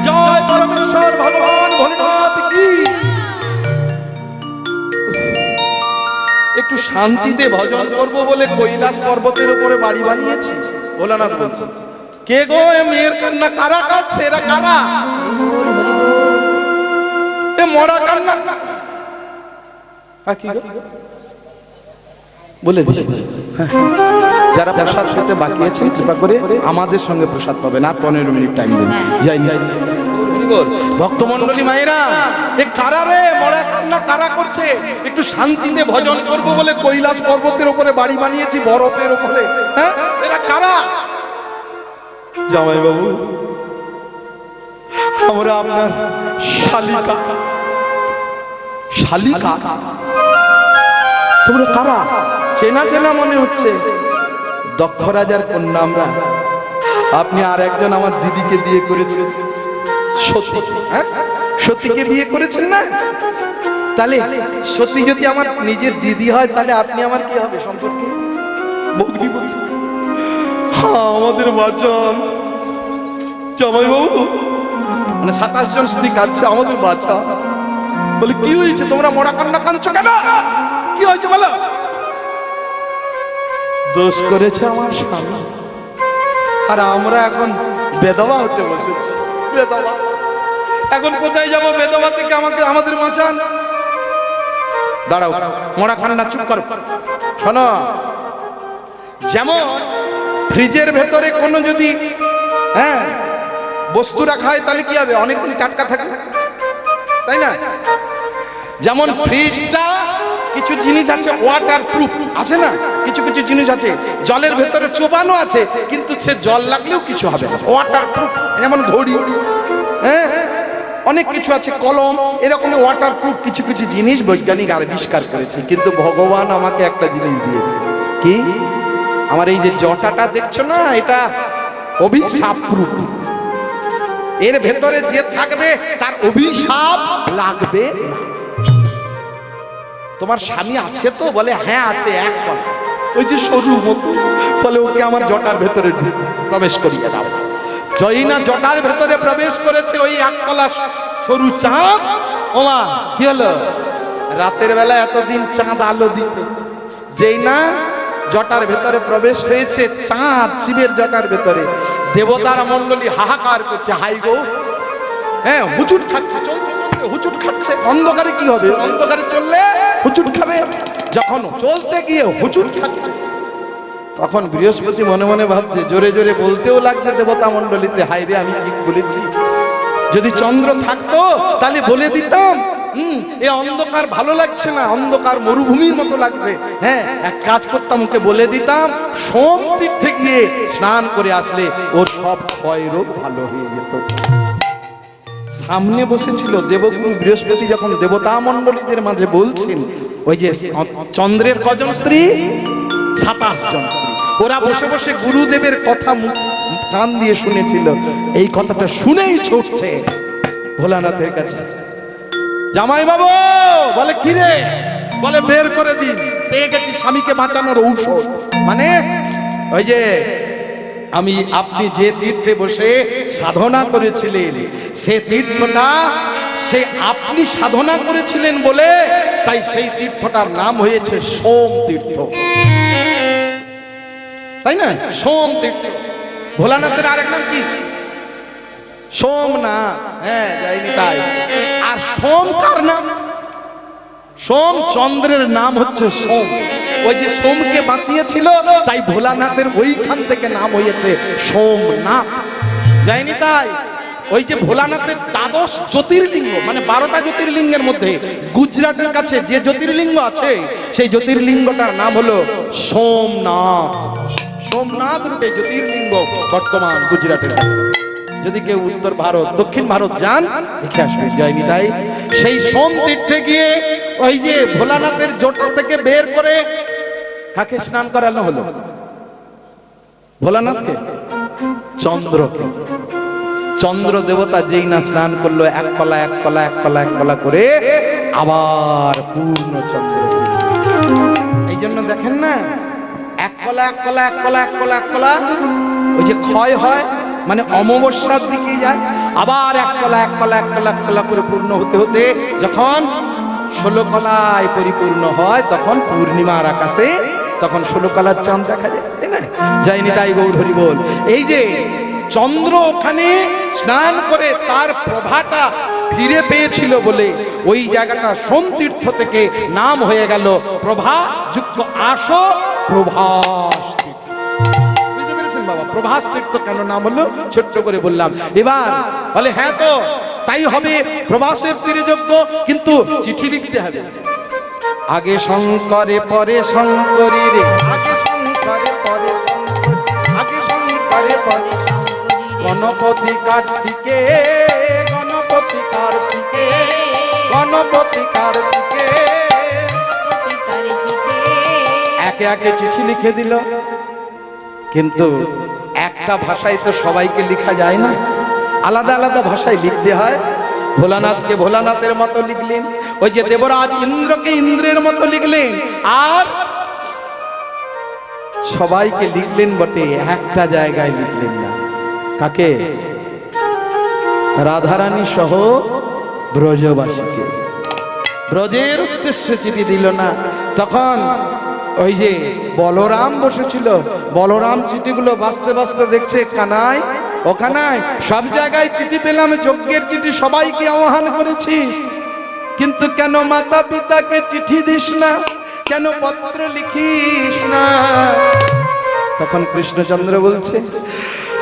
জয়, পরমেশ্বর ভগবান ভোলেনাথ কি। একটু শান্তিতে ভজন করব বলে কৈলাস পর্বতের উপরে বাড়ি বানিয়েছি। ভোলানাথ বলছে, কে গো এ মেয়ের কান্না কারা কাঁদছে? এরা কারা? এ মরা কান্না কি গো? বলে দিচ্ছি, যারা প্রসাদ খেতে বাকি আছেন কৃপা করে আমাদের সঙ্গে প্রসাদ পাবেন, আর 15 মিনিট টাইম দিন। যাই যাই ভক্তমণ্ডলী মায়েরা, এ কারা রে? মরা কান্না কারা করছে? একটু শান্তিতে ভজন করব বলে কৈলাস পর্বতের উপরে বাড়ি বানিয়েছি, বরফের উপরে। হ্যাঁ, এরা কারা? জামাই বাবু, আমরা আপনার শালিকা। শালিকা? তোমরা কারা? চেনা চেনা মনে হচ্ছে। দক্ষ রাজার কন্যা আমরা। আপনি আর একজন আমার দিদিকে বিয়ে করেছেন, সতী। হ্যাঁ, সতীকে বিয়ে করেছেন না? তাহলে সতী যদি আমার নিজের দিদি হয়, তাহলে আপনি আমার কি হবে সম্পর্কে? ভগ্নী বলছে, হ্যাঁ আমাদের বাঁচান জামাই বাবু। মানে 27 জন স্ত্রী কাঁদছে, আমাদের বাঁচা। বলে কি হয়েছে? তোমরা মরা কান্না কাঁদছো কেন? কি হয়েছে বলো? দোষ করেছে আমার স্বামী, আর আমরা এখন বেধবা হতে বসেছি। বেধবা এখন কোথায় যাব? বেধবা থেকে আমাদের বাঁচান। দাঁড়াও, মরা কান্না চুপ করো। শোনো, যেমন ফ্রিজের ভেতরে কোনো যদি বস্তু রাখা হয়, তাহলে কি হবে? অনেকদিন টাটকা থাকে, তাই না? যেমন ফ্রিজটা কিছু জিনিস আছে ওয়াটার প্রুফ আছে না, কিছু কিছু জিনিস আছে জলের ভেতরে চোবানো আছে, কিন্তু সে জল লাগলেও কিছু হবে না, ওয়াটার প্রুফ। যেমন ঘড়ি, হ্যাঁ, অনেক কিছু আছে, কলম, এরকম ওয়াটার প্রুফ কিছু কিছু জিনিস বৈজ্ঞানিক আবিষ্কার করেছে। কিন্তু ভগবান আমাকে একটা জিনিস দিয়েছে। কি? আমার এই যে জটাটা দেখছো না, এটা অভিশাপ প্রুফ। এর ভেতরে যে থাকবে তার অভিশাপ লাগবে না। তোমার স্বামী আছে তো? বলে হ্যাঁ আছে, এক কলা। ওই যে সরু মতো, বলে ওকে আমার জটার ভেতরে প্রবেশ করিয়ে দাও। জয়ী না জটার ভেতরে প্রবেশ করেছে ওই এক কলা সরু চাঁদ। ওমা কি হলো? রাতের বেলা এতদিন চাঁদ আলো দিত, যেই না জটার ভেতরে প্রবেশ হয়েছে চাঁদ, শিবের জটার ভেতরে, দেবতারা মণ্ডলী হাহাকার করছে, হাই গো। হ্যাঁ, হুচুট খাচ্ছে, চলছে হুচুট খাচ্ছে। অন্ধকারে কি হবে? অন্ধকারে চললে হুচুট খাবে, যখন চলতে গিয়ে হুচুট খাচ্ছে, তখন বৃহস্পতি মনে মনে ভাবছে, জোরে জোরে বলতেও লাগছে দেবতা মণ্ডলীতে, হাই রে আমি ঠিক বলেছি, যদি চন্দ্র থাকতো তাহলে বলে দিতাম, এ অন্ধকার ভালো লাগছে না, অন্ধকার মরুভূমির মতো লাগছে। হ্যাঁ, এক কাজ করতাম, ওকে বলে দিতাম সোম তীর্থে গিয়ে স্নান করে আসলে ওর সব ক্ষয় রোগ ভালো হয়ে যেত। সামনে বসেছিল দেবগুরু বৃহস্পতি, যখন দেবতা মণ্ডলীদের মাঝে বলছেন, ওই যে চন্দ্রের কজন স্ত্রী, 27 জন স্ত্রী, ওরা বসে বসে গুরুদেবের কথা কান দিয়ে শুনেছিল। এই কথাটা শুনেই ছুটছে ভোলানাথের কাছে। জামাই বাবু বলে, কি রে? বলে, বের করে দিন, পেয়ে গেছি স্বামীকে বাঁচানোর ঔষধ। মানে ওই যে আপনি যে তীর্থে বসে সাধনা করেছিলেন, সে তীর্থটা সে আপনি সাধনা করেছিলেন বলে, তাই সেই তীর্থটার নাম হয়েছে সোম তীর্থ, তাই না? সোম তীর্থ। ভোলানাথের আরেক নাম কি? সোমনাথ। হ্যাঁ, যাইনি তাই। আর সোম কার নাম? সোম চন্দ্রের নাম হচ্ছে সোম। ওই যে সোমকে বাঁচিয়েছিল, তাই ভোলানাথের ওইখান থেকে নাম হয়েছে সোমনাথ। যায়নি তাই? ওই যে ভোলানাথের 12 জ্যোতির্লিঙ্গ, মানে 12টা জ্যোতির্লিঙ্গের মধ্যে গুজরাটের কাছে যে জ্যোতির্লিঙ্গ আছে, সেই জ্যোতির্লিঙ্গটার নাম হলো সোমনাথ। সোমনাথ রূপে জ্যোতির্লিঙ্গ বর্তমান গুজরাটের কাছে। যদি কেউ উত্তর ভারত, দক্ষিণ ভারত যান, দেখে আসবেন। যায়নি তাই? সেই সোম তীর্থে গিয়ে ওই যে ভোলানাথের জটা থেকে বের করে কাকে স্নান করানো হলো? ভোলানাথকে, চন্দ্রকে। চন্দ্র দেবতা যেই না স্নান করলো, এক কলা এক কলা এক কলা এক কলা করে আবার পূর্ণ চন্দ্র। এই জন্য দেখেন না, এক কলা এক কলা এক কলা এক কলা এক কলা, ওই যে ক্ষয় হয়, মানে অমাবস্যার দিকে যায়, আবার এক কলা এক কলা এক কলা এক কলা করে পূর্ণ হতে হতে যখন 16 কলায় পরিপূর্ণ হয়, তখন পূর্ণিমার আকাশে তখন 16 কলার চাঁদ দেখা যায়, তাই না? যায়নি তাই? গৌর হরি বল। এই যে চন্দ্র ওখানে স্নান করে তার প্রভাটা ফিরে পেয়েছিল বলে ওই জায়গাটা সোম তীর্থ থেকে নাম হয়ে গেল প্রভা যুক্ত আশো প্রভাস তীর্থ। বুঝতে পেরেছেন বাবা? প্রভাস তীর্থ কেন নাম হলো ছোট্ট করে বললাম। এবার বলে, হ্যাঁ তো তাই হবে, প্রভাসের তীরে যজ্ঞ, কিন্তু চিঠি লিখতে হবে। আগে শঙ্করে পরে শঙ্করী রে, আগে শঙ্করে পরে শঙ্করী, আগে শঙ্করে পরে গণপতি কার্তিকে, গণপতি কার্তিকে, গণপতি কার্তিকে। একে একে চিঠি লিখে দিল, কিন্তু একটা ভাষায় তো সবাইকে লেখা যায় না, আলাদা আলাদা ভাষায় লিখতে হয়। ভোলানাথকে ভোলানাথের মতো লিখলেন, ওই যে দেবরাজ ইন্দ্রকে ইন্দ্রের মতো লিখলেন, আর সবাইকে লিখলেন বটে, একটা জায়গায় লিখলেন না। কাকে? রাধারানী সহ ব্রজবাসীকে। ব্রজের উদ্দেশ্যে চিঠি দিল না। তখন ওই যে বলরাম বসেছিল, বলরাম চিঠিগুলো বাঁচতে বাঁচতে দেখছে, কানাই ও কানাই, সব জায়গায় চিঠি পেলাম, যজ্ঞের চিঠি সবাইকে আহ্বান করেছিস, কিন্তু কেন মাতা পিতাকে চিঠি দিস না, কেন পত্র লিখিস না? তখন কৃষ্ণচন্দ্র বলছে,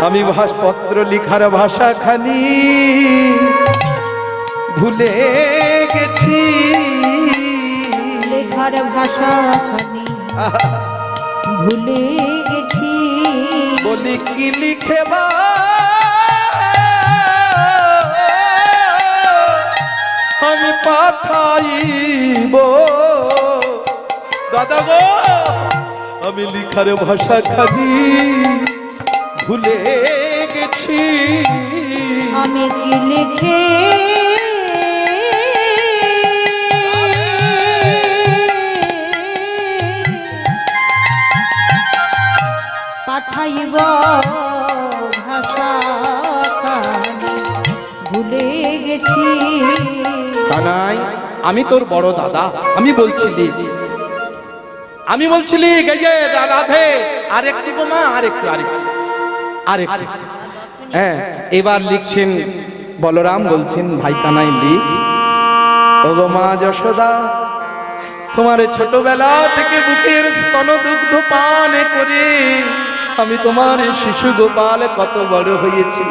আমি পত্র লিখার ভাষা খানি ভুলে গেছি, লেখার ভাষা খানি ভুলে গেছি, বলি কি লিখে বা আমি পাঠাইব। দাদা গো, আমি লিখার ভাষা খানি ভুলে গেছি, আমি কি লিখে পাঠাইব ভাষা ভুলে গেছি। কানাই, আমি তোর বড় দাদা, আমি বলছিলি, আমি বলছিলি রাধে, আরেকটি গো মা, আরেকটু আরেকটু আরেকটু। হ্যাঁ, এবার লিখছেন বলরাম, বলছেন, ভাই কানাই লিখ। ও গো মা যশোদা, তোমার ছোটবেলা থেকে বুকের স্তন দুগ্ধ পান করে আমি তোমার শিশু গোপাল কত বড় হয়েছি,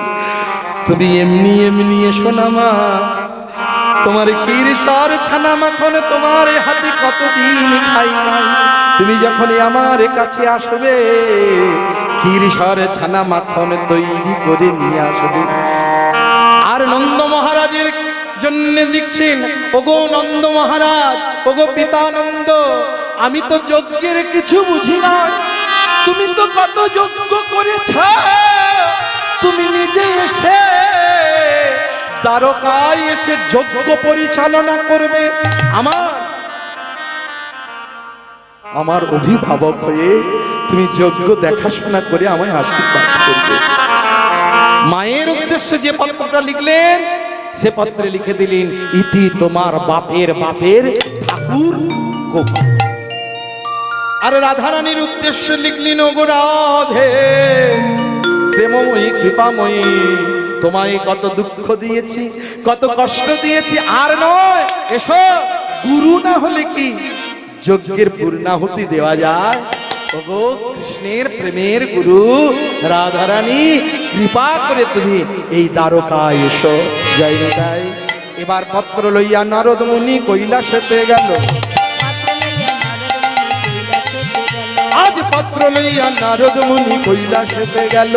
তুমি এমনি এমনি এসো না মা, তোমার ক্ষীর সর ছানা মাখন তোমার হাতে কতদিন খাই নাই, তুমি যখন আমার কাছে আসবে ক্ষীর সর ছানা মাখন তৈরি করে নিয়ে আসবে। আর নন্দ মহারাজের জন্য লিখছেন, ওগো নন্দ মহারাজ, ওগো পিতানন্দ, আমি তো যজ্ঞের কিছু বুঝি না, তুমি তো কত যজ্ঞ করেছ, তুমি নিজে এসে দ্বারকায় এসে যজ্ঞ পরিচালনা করবে। আমার অভিভাবক হয়ে তুমি যজ্ঞ দেখাশোনা করে আমায় আশীর্বাদ করবে। মায়ের উদ্দেশ্যে যে পত্রটা লিখলেন, সে পত্রে লিখে দিলেন, ইতি তোমার বাপের বাপের ঠাকুর গোপাল। আর রাধারানীর উদ্দেশ্যে লিখলেন, ওগো রাধে, প্রেমময়ী কৃপাময়ী, তোমায় কত দুঃখ দিয়েছি, কত কষ্ট দিয়েছি, আর নয় এসো, গুরু না হলে কি যজ্ঞের পূর্ণাহুতি দেওয়া যায়? ওগো কৃষ্ণের প্রেমের গুরু রাধারানী, কৃপা করে তুমি এই দ্বারকায় এসো। জয় নিতাই। এবার পত্র লইয়া নারদ মুনি কৈলাসেতে গেল। আজ পত্র লইয়া নারদ মুনি কৈলাসেতে গেল।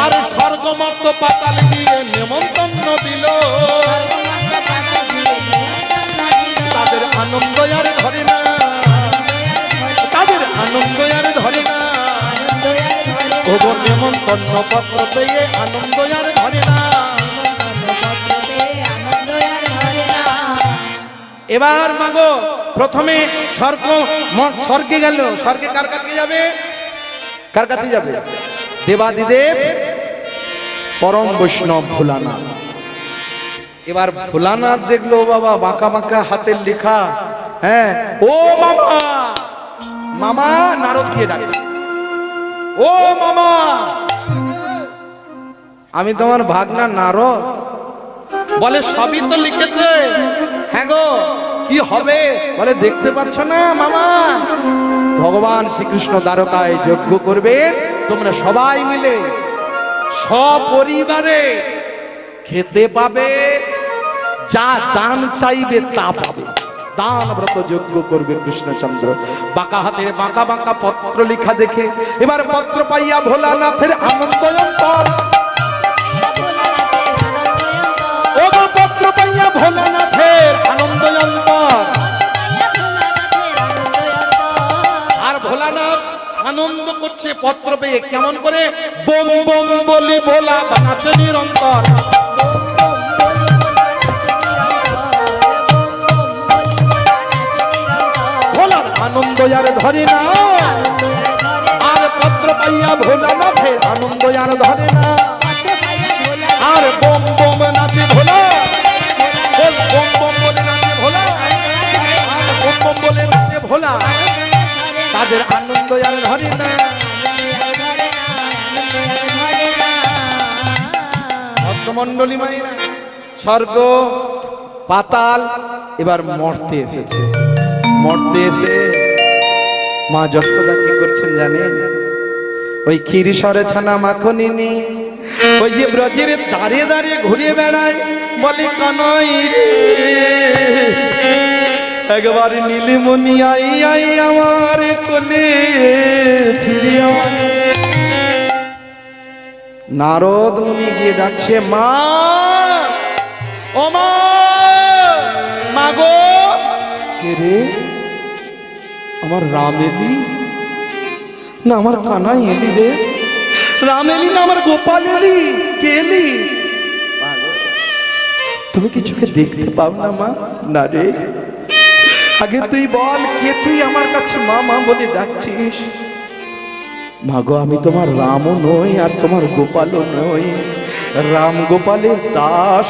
আর স্বর্গমর্ত পাতাল গিয়ে নেমন্তন্ন দিল, তাদের আনন্দ আর ধরে না, তাদের আনন্দ আর ধরে না, ওগো নেমন্তন্ন পত্র পেয়ে আনন্দ আর ধরে না। এবার মাগো প্রথমে স্বর্গে গেল। স্বর্গে কার কাছে যাবে? কার কাছে যাবে? দেবাদিদেব পরম বৈষ্ণব ভোলানাথ। এবার ভোলানাথ দেখলো বাবা বাঁকা বাঁকা হাতের লেখা। হ্যাঁ, ও মামা, মামা, নারদ গিয়ে ডাকছে, ও মামা, আমি তোমার ভাগনা নারদ। বলে সবই তো লিখেছে। হ্যাঁ গো, কি হবে? বলে দেখতে পাচ্ছ না মামা, ভগবান শ্রীকৃষ্ণ দ্বারকায় যজ্ঞ করবেন, তোমরা সবাই মিলে সপরিবারে খেতে পাবে, যা দান চাইবে তা পাবে। দান ব্রত যজ্ঞ করবে কৃষ্ণচন্দ্র। বাঁকা হাতের বাঁকা বাঁকা পত্র লেখা দেখে এবার পত্র পাইয়া ভোলানাথের আনন্দ অন্তর। ওগো পত্র পাইয়া ভোলানাথের আনন্দ অন্তর। আর ভোলানাথ আনন্দ করছে পত্র পেয়ে। কেমন করে? বোম বোম বলি ভোলা নাচে নিরন্তর। ভোলার আনন্দ আর ধরে না, আর পত্র পাইয়া ভোলানাথের আনন্দ আর ধরে না। আর বোম বোম নাচে ভোলা, বোম বোম বলে নাচে ভোলা, আর বোম বোম বলে নাচে ভোলা, তাদের আনন্দ আর ধরে না। ভক্তমণ্ডলী মায়েরা, স্বর্গ পাতাল এবার মর্তে এসেছে। মর্তে এসে মা যশোদা কি করছেন জানেন? ওই ক্ষীর সরে ছানা মাখনি নিয়ে ওই যে ব্রজের দাঁড়িয়ে দাঁড়িয়ে ঘুরে বেড়ায়, বলে কানাই রে, একবার নীলিমণি আই আই আমার কোলে ফিরে আয়। নারদ মুনি গিয়ে ডাকছে, মা, ও মা, মাগো। কে রে? আমার রাম এলি না আমার কানাই এলি রে? রাম এলি না আমার গোপাল এলি? কে এলি? তুমি কিছুকে দেখতে পাও না মা? না রে, আগে তুই বল, কে তুই আমার কাছে মা মা বলে ডাকছিস? মাগো, আমি তোমার রামও নই আর তোমার গোপালও নই, রাম গোপালের দাস,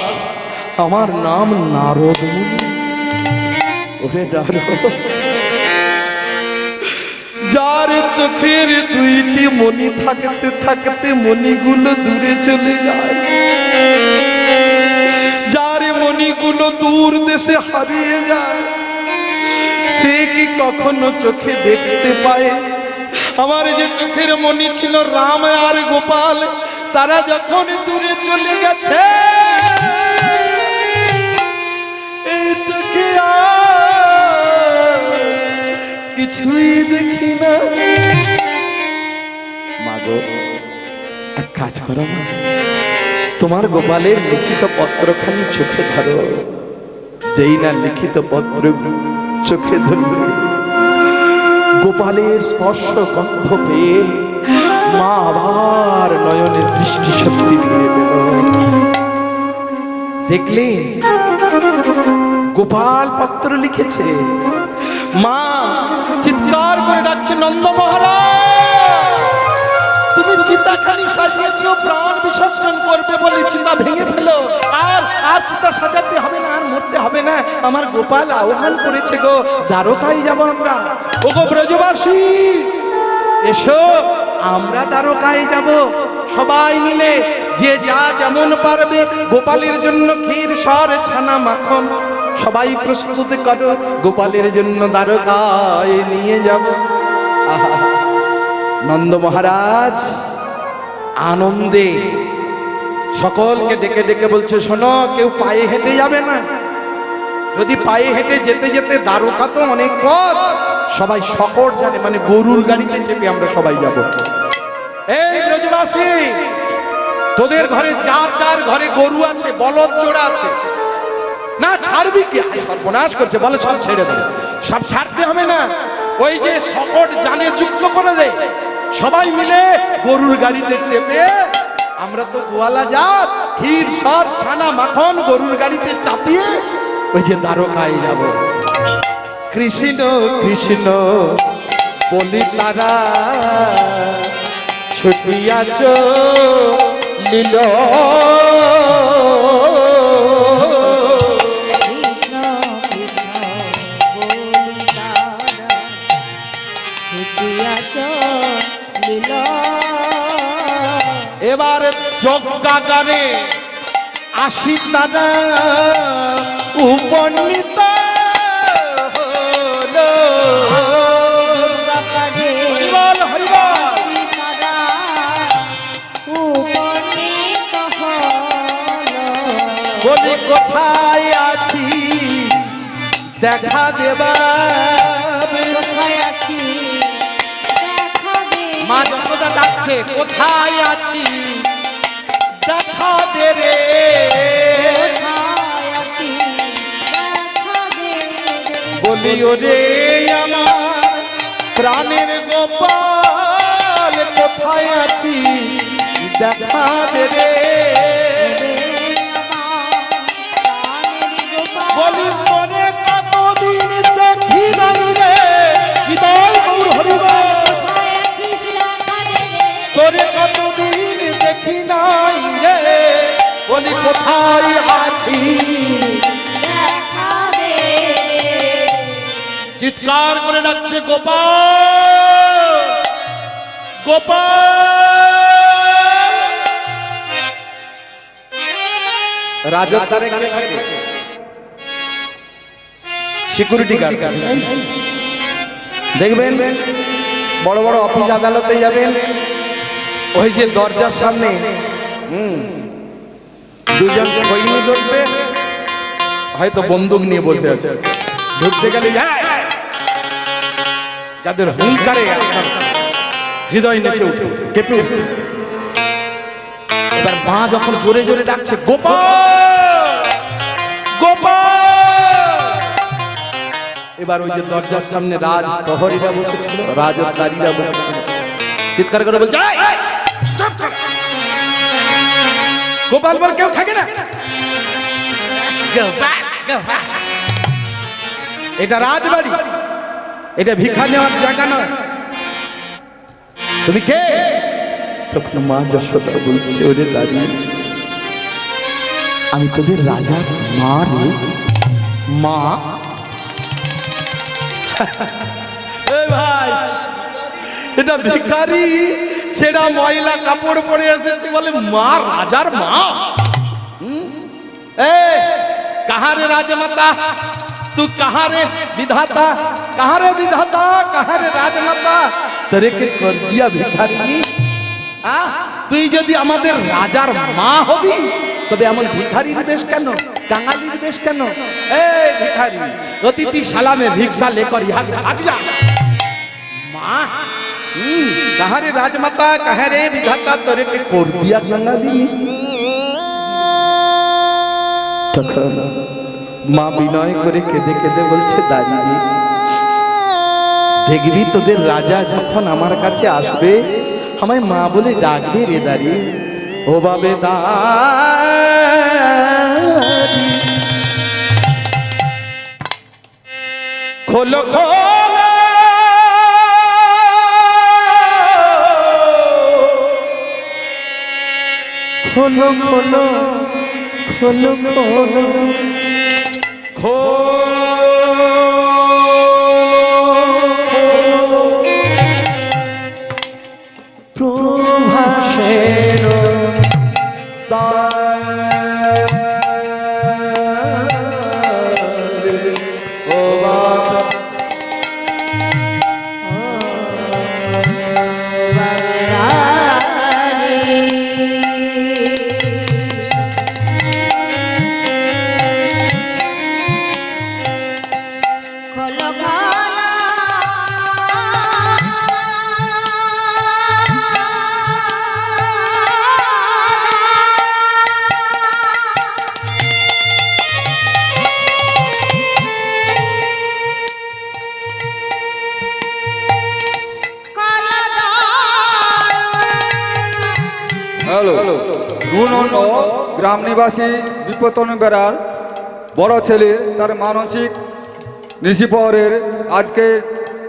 আমার নাম নারদ মুনি। ওরে নারদ, যার চোখের দুইটি মণি থাকতে থাকতে মণিগুলো দূরে চলে যায়, যার মণিগুলো দূর দেশে হারিয়ে যায়, সে কি কখনো চোখে দেখতে পায়? আমার যে চোখের মণি ছিল রাম আর গোপাল, তারা যখন দূরে চলে গেছে, না, কিছুই দেখি না। মাগো, এক কাজ করো মা, তোমার গোপালের লিখিত পত্রখানি চোখে ধরো। যেই না লিখিত পত্র চোখে ধরবে, গোপালের স্পর্শ গন্ধ পেয়ে মা আবার নয়নের দৃষ্টি শক্তি ফিরে পেল। দেখলেন গোপাল পত্র লিখেছে। মা চিৎকার করে ডাকছে, নন্দ মহারাজ তুমি চিতাখানি সাজিয়েছো, প্রাণ বিসর্জন করবে বলে চিতা ভেঙে ফেলো। আর আর চিতা সাজাতে হবে না, আর মরতে হবে না। আমার গোপাল আহ্বান করেছে গো, দ্বারকায় যাব আমরা। ওগো ব্রজবাসী, এসো, আমরা দ্বারকায় যাব সবাই মিলে, যে যা যেমন পারবে। গোপালের জন্য ক্ষীর সর ছানা মাখন সবাই প্রস্তুত করো, গোপালের জন্য দ্বারকায় নিয়ে যাব। আহা, নন্দ মহারাজ আনন্দে সকলকে ডেকে ডেকে বলছে, শোনো, কেউ পায়ে হেঁটে যাবে না। যদি পায়ে হেঁটে যেতে যেতে, দ্বারকা তো অনেক পথ, সবাই শকট জানে, মানে গরুর গাড়িতে চেপে আমরা সবাই যাব। এই ব্রজবাসী, তোদের ঘরে যার যার ঘরে গরু আছে, বলদ জোড়া আছে, না ছাড়বি কি? আয় সর্বনাশ করছে, বলে সব ছেড়ে দেবে। সব ছাড়তে হবে না, ওই যে সকট জানে যুক্ত করে দে। সবাই মিলে গরুর গাড়িতে চেপে, আমরা তো গোয়ালা জাত, ক্ষীর সর ছানা মাখন গরুর গাড়িতে চাপিয়ে ওই যে দ্বারকায় যাব। কৃষ্ণ কৃষ্ণ বলি তারা ছুটিয়াছ লীল। কৃষ্ণ কৃষ্ণ বলি তারা ছুটিয়াছ লীল। এবার যজ্ঞাগারে আসি তারা উপনীত হলো। বাকারে হরিবল হরিবল। তারা উপনীত হলো। বলি কোথায় আছি দেখা দেবার। কোথায় আছি দেখা দে। মা যশোদা ডাকছে, কোথায় আছি দেখা দে রে। কোথায় আছি দেখা দে। বলি ওরে আমার প্রাণের গোপাল, কোথায় আছি দেখা দে রে। বলি মনে কতদিন দেখি নাই রে, হৃদয় গৌর হরিবল। তোরে কতদিন দেখি নাই রে, বলি কোথায় আছি। চিৎকার করে ডাকছে, গোপাল গোপাল। রাজদ্বারে কে থাকে? Security guard. দেখবেন বড় বড় অফিস আদালতে যাবেন, ওই যে দরজার সামনে দুজন সৈনিক ধরবে, হয়তো বন্দুক নিয়ে বসে আছে। ঢুকতে গেলে যাদের হুঙ্কারে আপনার হৃদয় নেচে উঠে, কেঁপে উঠে। এবার মা যখন জোরে জোরে ডাকছে, গোপাল গোপাল, এবার ওই যে দরজার সামনে রাজ প্রহরীরা বসেছিল, রাজদ্বারীরা বসেছিল, চিৎকার করে বলছে, "এই, এই, চুপ কর। গোপাল বল কেউ থাকে না, এটা রাজবাড়ি, এটা ভিক্ষা নেওয়ার জায়গা নয়। তুমি কে?" তখন মা যশোদা বলছে, ওরে দাঁড়িয়ে, আমি তোদের রাজার মা রে। মা? এই ভাই, এটা ভিখারি ছেঁড়া ময়লা কাপড় পরে এসেছে, বলে মা, রাজার মা? ए कहाँ रे राजमाता, तू कहाँ रे विधाता, कहाँ रे विधाता, कहाँ रे राजमाता, तेरे के कर दिया भिखारिनी। তুই যদি আমাদের রাজার মা হবি তবে এমন ভিখারির বেশ কেন, কাঙালির বেশ কেন? এই ভিখারি, অতিথি সালামে ভিক্ষা লেকর ইহা से भाग जा। माँ कहाँ रे राजमाता, कहाँ रे विधाता, तोरे के कर दिया कांगाली। তখন মা বিনয় করে কেঁদে কেঁদে বলছে, দাঁড়িয়ে দেখবি তোদের রাজা যখন আমার কাছে আসবে আমায় মা বলে ডাকবে রে দাঁড়িয়ে। ও বাবে দাঁড়ি খোলো খোলো খোলো খোলো খোলো খোলো প্রভাসের ও বাবা হ্যালো, গুণন ও গ্রাম নিবাসী বিপতন বেড়ার বড় ছেলে তার মানসিক নিশিপহরের আজকে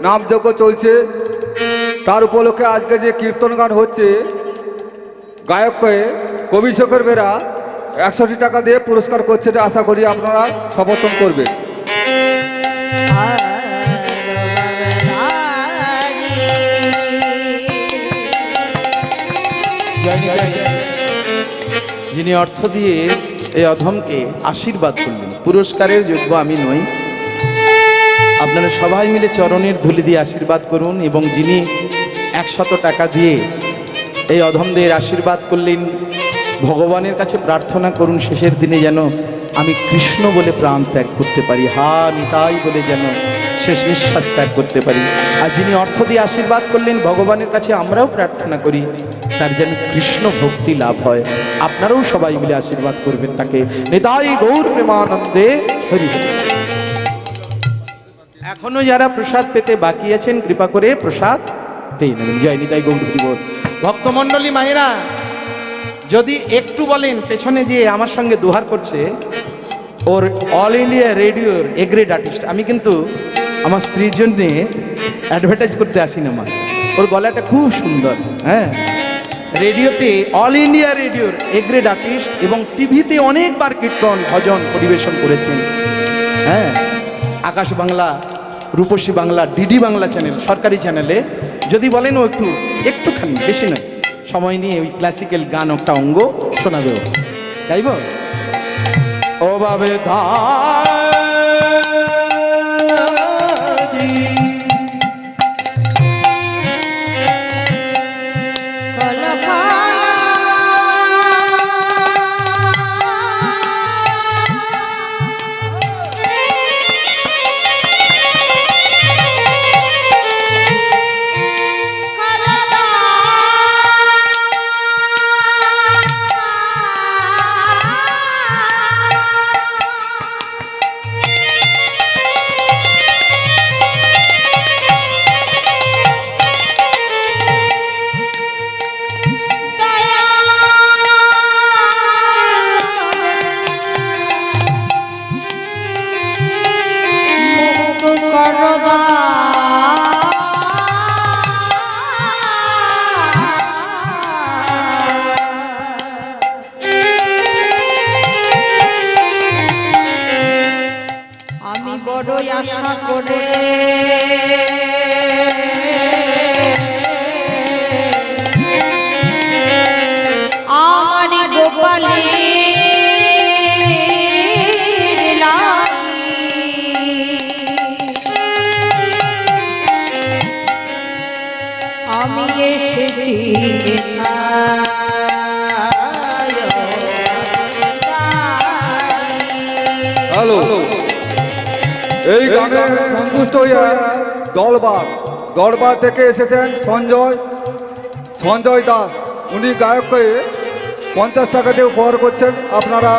নামযজ্ঞ চলছে। তার উপলক্ষে আজকে যে কীর্তন গান হচ্ছে, গায়ককে কবি শেখর বেরা 100টি টাকা দিয়ে পুরস্কার করছে। আশা করি আপনারা সমর্থন করবেন। যিনি অর্থ দিয়ে এই অধমকে আশীর্বাদ করলেন, পুরস্কারের যোগ্য আমি নই, আপনারা সবাই মিলে চরণের ধুলি দিয়ে আশীর্বাদ করুন। এবং যিনি 100 টাকা দিয়ে এই অধমদের আশীর্বাদ করলেন, ভগবানের কাছে প্রার্থনা করুন শেষের দিনে যেন আমি কৃষ্ণ বলে প্রাণ ত্যাগ করতে পারি, হা নিতাই বলে যেন শেষ নিঃশ্বাস ত্যাগ করতে পারি। আর যিনি অর্থ দিয়ে আশীর্বাদ করলেন, ভগবানের কাছে আমরাও প্রার্থনা করি তার যেন কৃষ্ণ ভক্তি লাভ হয়। আপনারাও সবাই মিলে আশীর্বাদ করবেন তাকে। নিতাই গৌর প্রেমানন্দে হরি হরি। এখনো যারা প্রসাদ পেতে বাকি আছেন কৃপা করে প্রসাদ পেয়ে নেবেন। জয় নিতাই গৌর হরি বল। ভক্তমণ্ডলী মায়েরা যদি একটু বলেন, পেছনে যে আমার সঙ্গে দুহার করছে ওর অল ইন্ডিয়া রেডিওর এগ্রেড আর্টিস্ট, আমি কিন্তু আমার স্ত্রীর জন্যে অ্যাডভার্টাইজ করতে আসি না মা, ওর গলাটা খুব সুন্দর। হ্যাঁ, রেডিওতে অল ইন্ডিয়া রেডিওর এগ্রেড আর্টিস্ট এবং টিভিতে অনেকবার কীর্তন ভজন পরিবেশন করেছেন। হ্যাঁ, আকাশ বাংলা, রূপসী বাংলা, ডিডি বাংলা চ্যানেল, সরকারি চ্যানেলে যদি বলেন ও একটুখানি বেশি নয় সময় নিয়ে ওই ক্লাসিক্যাল গান একটা অঙ্গ শোনাবে। ও গাইব ও বাবে বড়ই আশা করে আমার গোপালী আমি এসেছি হ্যালো, এই গানে সন্তুষ্ট হয়ে দরবার থেকে এসেছেন সঞ্জয় দাস। উনি গায়ককে 50 টাকা দিয়ে উপহার করছেন, আপনারা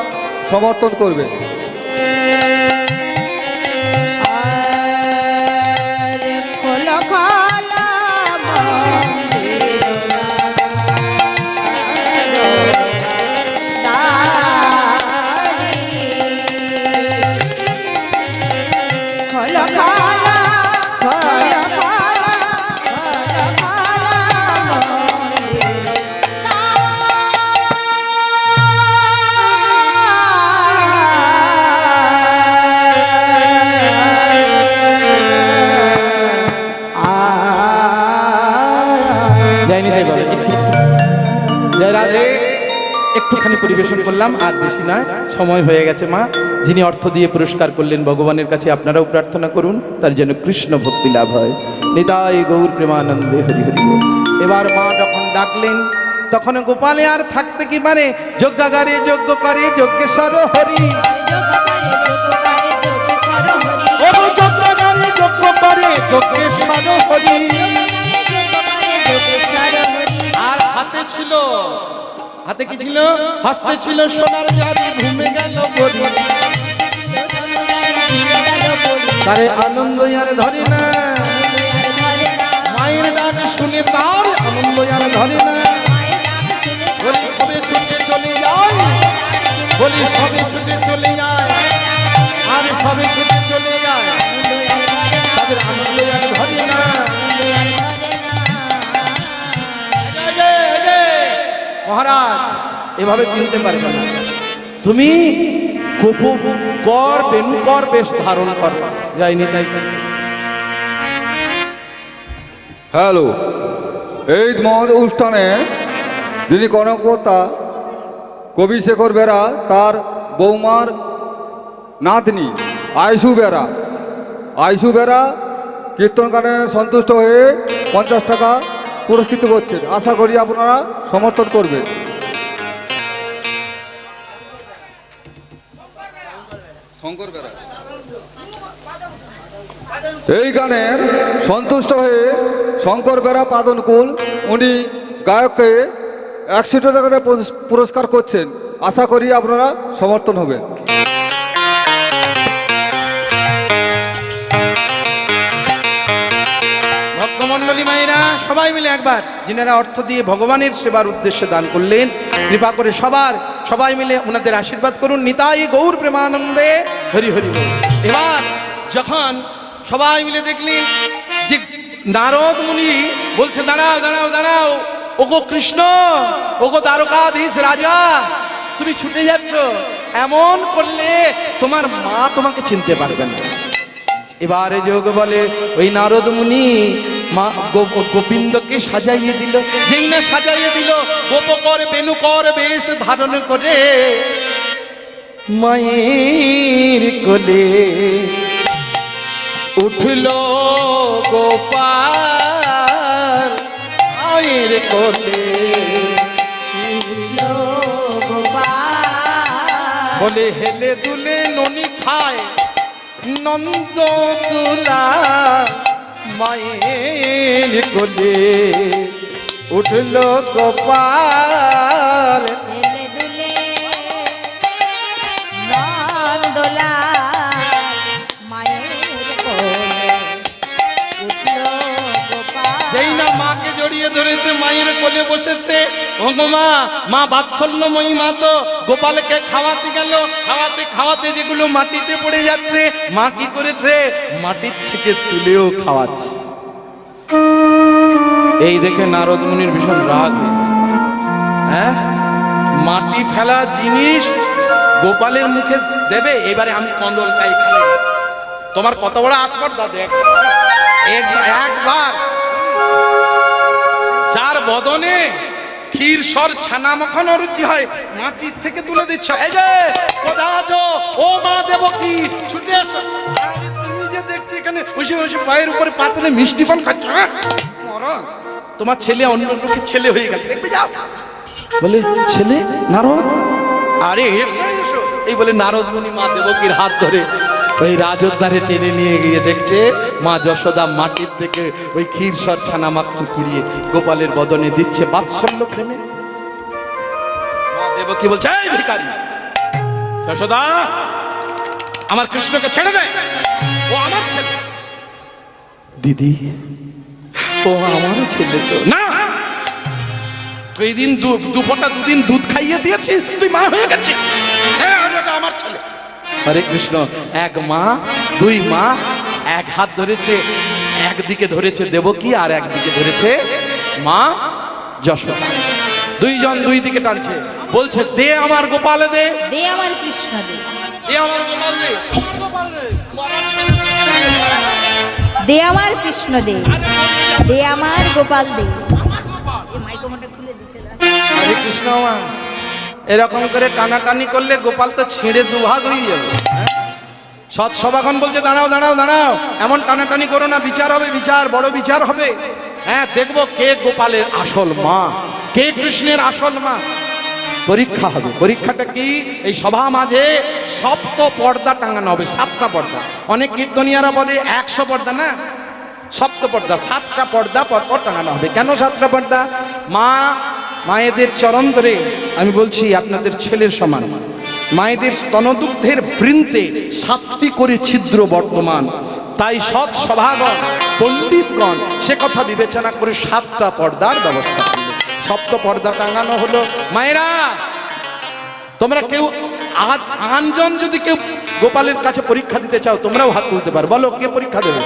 সমর্থন করবেন। খোলো খোলো খোলো খোলো খোলো জয় নিতাই বলে জয় রাধে। একটুখানি পরিবেশন করলাম, আর বেশি নয়, সময় হয়ে গেছে। মা যিনি অর্থ দিয়ে পুরস্কার করলেন, ভগবানের কাছে আপনারাও প্রার্থনা করুন তার যেন কৃষ্ণ ভক্তি লাভ হয়। নিতাই গৌর প্রেমানন্দে হরি হরি বল। এবার মা যখন ডাকলেন তখন গোপালে আর থাকতে কি পারে, যজ্ঞাগারে যজ্ঞ করে যজ্ঞেশ্বর হরি। ও যজ্ঞাগারে যজ্ঞ করে যজ্ঞেশ্বর হরি। আর হাতে কি ছিল? হস্তে ছিল সোনার ঝাড়ি, ঘুমে গেল বলি। তারে আনন্দ আর ধরে না, মায়ের ডাক শুনে তার আনন্দ আর ধরে না। বলি সবে ছুটে চলে যায়, বলি সবে ছুটে চলে যায়, আর সবে ছুটে চলে যায়, তাদের আনন্দ আর ধরে না। মহারাজ এভাবে চিনতে পারবে না, তুমি কর বেণুকর বেশ ধারণ কর। যাইনি তাই হ্যালো, এই মহৎ অনুষ্ঠানে যিনি কর্মকর্তা কবি শেখর বেরা, তার বৌমার নাতনি আয়সু বেরা কীর্তন গানে সন্তুষ্ট হয়ে 50 টাকা পুরস্কৃত করছেন। আশা করি আপনারা সমর্থন করবেন। এই গানের সন্তুষ্ট হয়ে শঙ্কর বেরা পাদনকুল, উনি গায়ককে 100 টাকা দিয়ে পুরস্কার করছেন। আশা করি আপনারা সমর্থন হবেন। ভক্তমণ্ডলী মায়েরা সবাই মিলে একবার, যিনারা অর্থ দিয়ে ভগবানের সেবার উদ্দেশ্যে দান করলেন, কৃপা করে সবাই মিলে ওনাদের আশীর্বাদ করুন। নিতাই গৌর প্রেমানন্দে হরি হরি বল। এবার যখন সবাই মিলে দেখলেন যে নারদ মুনি বলছে, দাঁড়াও দাঁড়াও দাঁড়াও, ওগো কৃষ্ণ, ওগো দ্বারকাধীশ রাজা, তুমি ছুটে যাচ্ছ, এমন করলে তোমার মা তোমাকে চিনতে পারবে না। এবারে যোগ বলে ওই নারদ মুনি মা গোবিন্দকে সাজাইয়ে দিল। যেই না সাজাইয়ে দিল, গোপকর বেণুকর বেশ ধারণ করে মায়ের কোলে উঠল গোপাল, মায়ের কোলে বলে হেলে দুলে ননি খায় নন্দ তুলা, মায়ের কোলে উঠল গোপাল। যেই না মাকে জড়িয়ে ধরেছে, মায়ের কোলে বসেছে। ও গো মা বাৎসল্যময়ী মা তো গোপালকে খাওয়াতে গেল, খাওয়াতে যেগুলো মাটিতে পড়ে যাচ্ছে, মা কি করেছে? মাটির থেকে তুলেও খাওয়াচ্ছে। এই দেখে নারদ মুনির ভীষণ রাগ হয়ে গেল। হ্যাঁ, মাটি ফেলা জিনিস গোপালের মুখে দেবে? এবারে আমি কন্দলটাই খাই। তোমার কত বড় আসপর্দা দেখ। একবার যার বদনে ক্ষীর সর ছানা মাখানো রুচি হয়, মাটির থেকে তুলে দিচ্ছ। এই যে কোথায় আছো ও মা দেবকী, ছুটে এসো। আরে তুমি যে দেখছি এখানে বসে বসে পায়ের উপরে পাতলে মিষ্টি পান খাচ্ছ, হ্যাঁ? মরণ। তোমার ছেলে অন্য লোকের ছেলে হয়ে গেল, দেখবে যাও। বলে ছেলে নারদ? আরে এসো এসো, এই বলে নারদ মুনি মা দেবকীর হাত ধরে ওই রাজোদ্ধারে টেনে নিয়ে গিয়ে দেখছে মা যশোদা মাটির থেকে ওই ক্ষীর সর ছানা মাখন কুড়িয়ে গোপালের বদনে দিচ্ছে বাৎসল্য প্রেমে। মা দেবকী বলছে, এই ভিখারি যশোদা, আমার কৃষ্ণকে ছেড়ে দে, ও আমার ছেলে। দিদি, ও আমারও ছেলে তো না। তুই দিন দুদিন দুধ খাইয়ে দিয়েছিস, তুই মা হয়ে গেছিস। হ্যাঁ, এটা আমার ছেলে। হরে কৃষ্ণ, এক মা দুই মা এক হাত ধরেছে, একদিকে ধরেছে দেবকী আর একদিকে ধরেছে মা যশোদা। দুইজন দুই দিকে টানছে, বলছে দে আমার গোপালে দে, দে আমার কৃষ্ণ দে, দে আমার গোপাল দে, দে আমার কৃষ্ণ দে, দে আমার গোপাল দে। এই মাইক্রোফোনটা খুলে দিতে দাও। হরে কৃষ্ণ মা, এরকম করে টানাটানি করলে গোপাল তো ছিঁড়ে দুভাগ হয়ে যাবে। সৎ সভাগণ বলছে দাঁড়াও দাঁড়াও দাঁড়াও, এমন টানাটানি করো না, বিচার হবে, বিচার বড় বিচার হবে। হ্যাঁ, দেখবো কে গোপালের আসল মা, কে কৃষ্ণের আসল মা। পরীক্ষা হবে। পরীক্ষাটা কি? এই সভা মাঝে সপ্ত পর্দা টাঙানো হবে, 7টা পর্দা। অনেক কীর্তনিয়ারা বলে 100 পর্দা, না, সপ্ত পর্দা, 7টা পর্দা পরপর টাঙানো হবে। কেন 7টা পর্দা? মায়েদের চরণ ধরে আমি বলছি, আপনাদের ছেলের সমান মায়েদের স্তনদুগ্ধের বৃন্তে 7টি করে ছিদ্র বর্তমান। তাই সৎ সভাগণ পণ্ডিতগণ সে কথা বিবেচনা করে 7টা পর্দার ব্যবস্থা করল। সপ্ত পর্দা টাঙানো হলো। মায়েরা, তোমরা কেউ আনজন যদি কেউ গোপালের কাছে পরীক্ষা দিতে চাও, তোমরাও হাত তুলতে পারো। বলো, কে পরীক্ষা দেবে?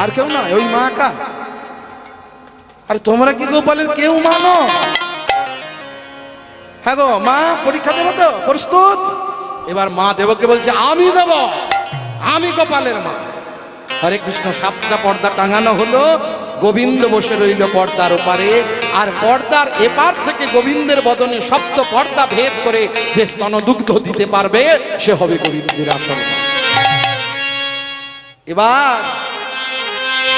আর কেউ না, ওই মা একা। আর তোমরা কি গোপালের কেউ মানো? হ্যাঁ গো মা, পরীক্ষা দেবো তো? প্রস্তুত? এবার মা দেবকে বলছে, আমি দেব, আমি গোপালের মা। হরে কৃষ্ণ। 7টা পর্দা টাঙানো হলো। গোবিন্দ বসে রইল পর্দার ওপারে, আর পর্দার এপার থেকে গোবিন্দের বদনে সপ্ত পর্দা ভেদ করে যে স্তনদুগ্ধ দিতে পারবে সে হবে গোবিন্দের আসল মা। এবার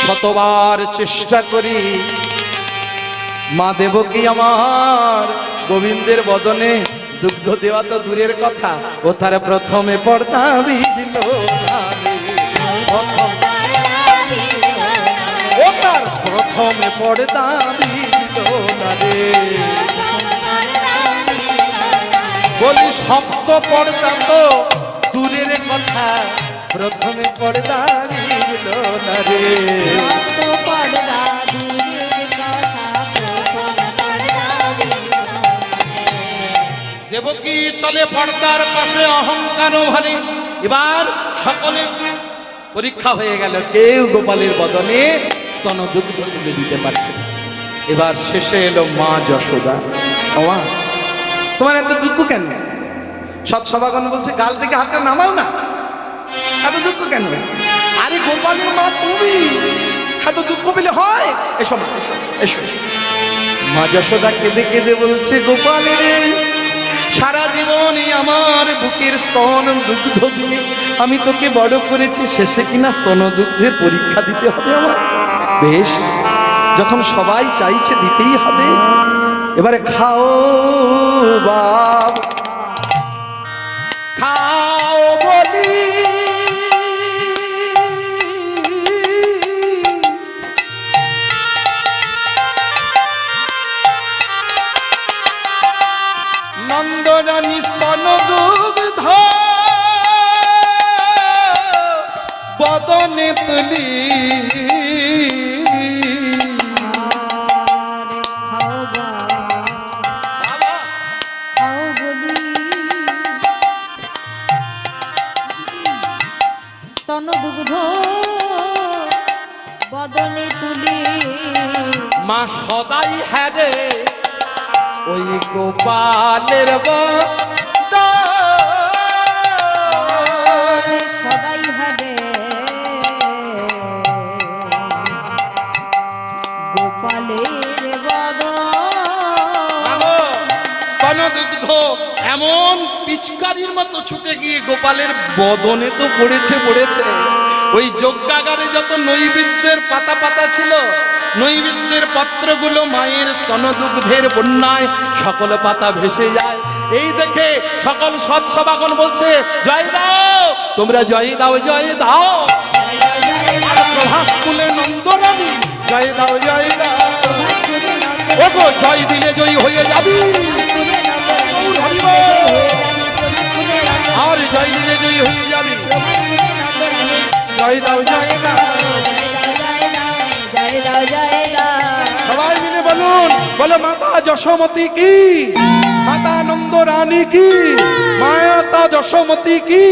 শতবার চেষ্টা করি, মা দেবকী আমার গোবিন্দের বদনে দুগ্ধ দেওয়া তো দূরের কথা, ও তার প্রথমে পর্দা ভিজল না রে, ও তার প্রথমে পর্দা ভিজল না রে। বলি সপ্ত পর্দা তো দূরের কথা, প্রথমে পর্দা ভিজল না রে। দেবকী চলে পর্দার পাশে অহংকার ভারে। এবার সকলে পরীক্ষা হয়ে গেল, কেউ গোপালের বদনে স্তনদুগ্ধ তুলে দিতে পারছে না। এবার শেষে এলো মা যশোদা। মা, তোমার এত দুঃখ কেন? সৎসভাগণ বলছে, গাল থেকে হাতটা নামাও না, এত দুঃখ কেন? আরে গোপালের মা তুমি, এত দুঃখ পেলে হয়? এসো মা, এসো এসো। মা যশোদা কেঁদে কেঁদে বলছে, গোপালের সারা জীবনে আমার বুকের স্তন দুগ্ধ দিয়ে আমি তোকে বড় করেছি, শেষে কিনা স্তন দুগ্ধের পরীক্ষা দিতে হবে আমার? বেশ, যখন সবাই চাইছে দিতেই হবে, এবারে খাও বাপ, খাও বলি। নন্দরানী স্তন দুগ্ধ বদনে তুলি, স্তনদুগ্ধ বদনে তুলি। মা সদাই হ্যারে ওই গোপালের সদাই হবে গোপালের বদন। স্তনদুগ্ধ এমন পিচকারির মতো ছুটে গিয়ে গোপালের বদনে তো পড়েছে। ওই যজ্ঞাগারে যত নৈবেদ্যের পাতা পাতা ছিল নৈবেদ্যের পত্রগুলো মায়ের স্তনদুগ্ধের বন্যায় সকল পাতা ভেসে যায়। এই দেখে সকল সৎসভাগণ বলছে জয় দাও, তোমরা জয় দাও, জয় দাও। আর প্রভাস কুলে নন্দরানী জয় দাও, জয় দাও। ওগো জয় দিলে জয়ী হয়ে যাবি, আর জয় দিলে জয়ী হয়ে যাবি। জয় দাও, জয় দাও। সবাই মিলে বলুন, বলো মাতা যশোমতী কি, মাতা নন্দ রানী কি, মাতা যশোমতী কি।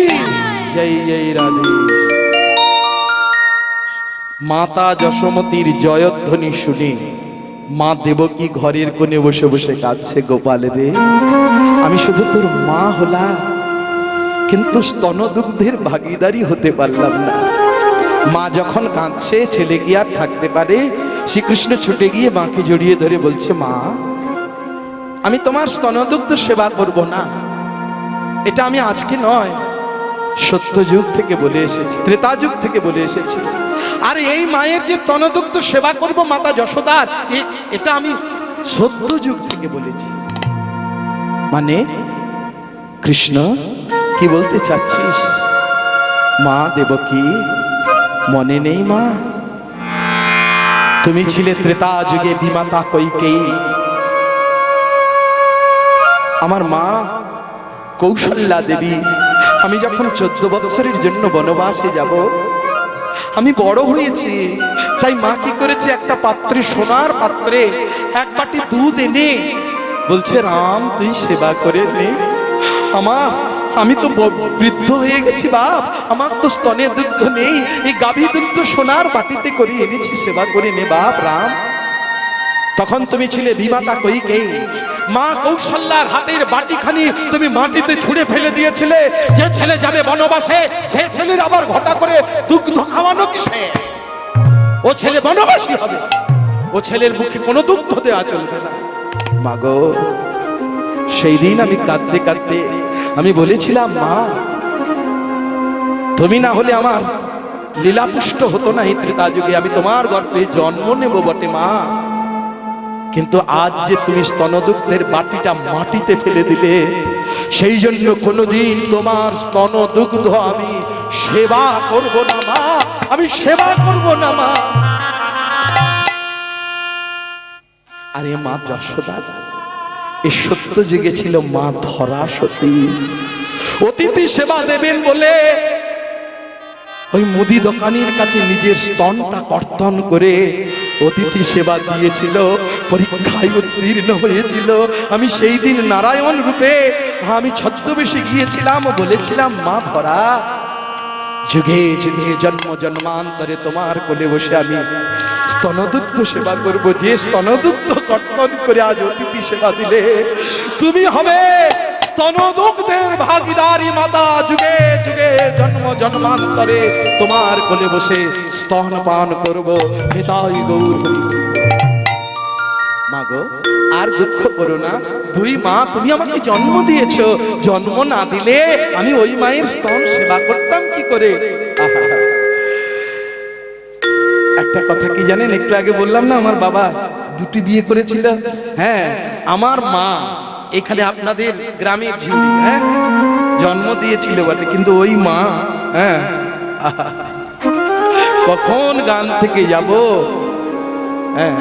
জয় জয় রাধে। মাতা যশোমতীর জয়ধ্বনি শুনে মা দেবকী ঘরের কোণে বসে বসে কাঁদছে, গোপাল রে আমি শুধু তোর মা হলাম, কিন্তু স্তনদুগ্ধের ভাগীদারি হতে পারলাম না। মা যখন কাঁদছে, ছেলে কি আর থাকতে পারে? শ্রীকৃষ্ণ ছুটে গিয়ে মাকে জড়িয়ে ধরে বলছে, মা আমি তোমার স্তনদুগ্ধ সেবা করব না। এটা আমি আজকে নয়, সত্যযুগ থেকে বলে এসেছি, ত্রেতা যুগ থেকে বলে এসেছি। আর এই মায়ের যে স্তনদুগ্ধ সেবা করব মাতা যশোদার, এটা আমি সত্যযুগ থেকে বলেছি। মানে কৃষ্ণ কি বলতে চাচ্ছিস? মা দেবকী মনে নেই মা? তুমি ছিলে ত্রেতা যুগে বিমাতা কইকেয়ী, আমার মা কৌশল্যা দেবী। আমি যখন 14 বৎসরের জন্য বনবাসে যাব, আমি বড় হয়েছি, তাই মা কি করেছে, একটা পাত্রে, সোনার পাত্রে এক বাটি দুধ এনে বলছে, রাম তুই সেবা করে নে। আমি তো বৃদ্ধ হয়ে গেছি বাপ, আমার তো স্তনে দুগ্ধ নেই, এই গাভী দুগ্ধ সোনার বাটিতে করে এনেছি, সেবা করে নে বাপ রাম। তখন তুমি ছিলে বিমাতা কইকেয়ী, মা কৌশল্যার হাতের বাটিখানি তুমি মাটিতে ছুঁড়ে ফেলে দিয়েছিলে। যে ছেলে যাবে বনবাসে, সে ছেলের আবার ঘটা করে দুগ্ধ খাওয়ানো কিসে? ও ছেলে বনবাসী হবে, ও ছেলের মুখে কোনো দুগ্ধ দেওয়া চলবে না। মাগো সেই দিন আমি কাঁদতে কাঁদতে আমি বলেছিলাম, মা তুমি না হলে আমার লীলাপুষ্ট হতো না এই ত্রেতা যুগে, আমি তোমার গর্ভে জন্ম নেব বটে মা, কিন্তু আজ যে তুমি স্তনদুগ্ধের বাটিটা মাটিতে ফেলে দিলে, সেই জন্য কোনোদিন তোমার স্তনদুগ্ধ আমি সেবা করব না মা, আমি সেবা করব না মা। আরে মা যশোদা, এই সত্য যুগে ছিল মা ধরা সতী, অতিথি সেবা দেবেন বলে ওই মুদি দোকানের কাছে নিজের স্তনটা কর্তন করে অতিথি সেবা দিয়েছিল, পরীক্ষায় উত্তীর্ণ হয়েছিল। আমি সেই দিন নারায়ণ রূপে আমি ছদ্মবেশে গিয়েছিলাম, বলেছিলাম, মা ধরা যুগে যুগে জন্ম জন্মান্তরে তোমার কোলে বসে আমি স্তনদুগ্ধ সেবা করব। যে স্তনদুগ্ধ কর্তন করে আজ অতিথি সেবা দিলে, তুমি হবে স্তনদুগ্ধের ভাগীদারি মাতা, যুগে যুগে জন্ম জন্মান্তরে তোমার কোলে বসে স্তন পান করব। নিতাই গৌর হরি। মাগো আর দুঃখ করো না, দুই মা তুমি আমাকে জন্ম দিয়েছো, জন্ম না দিলে আমি ওই মায়ের স্তন সেবা করতাম কি করে? একটা কথা কি জানেন, একটু আগে বললাম না আমার বাবা দুটি বিয়ে করেছিল। হ্যাঁ, আমার মা এখানে আপনাদের গ্রামের ঝিউলি, হ্যাঁ, জন্ম দিয়েছিল বটে, কিন্তু ওই মা, হ্যাঁ, কখন গান থেকে যাব, হ্যাঁ,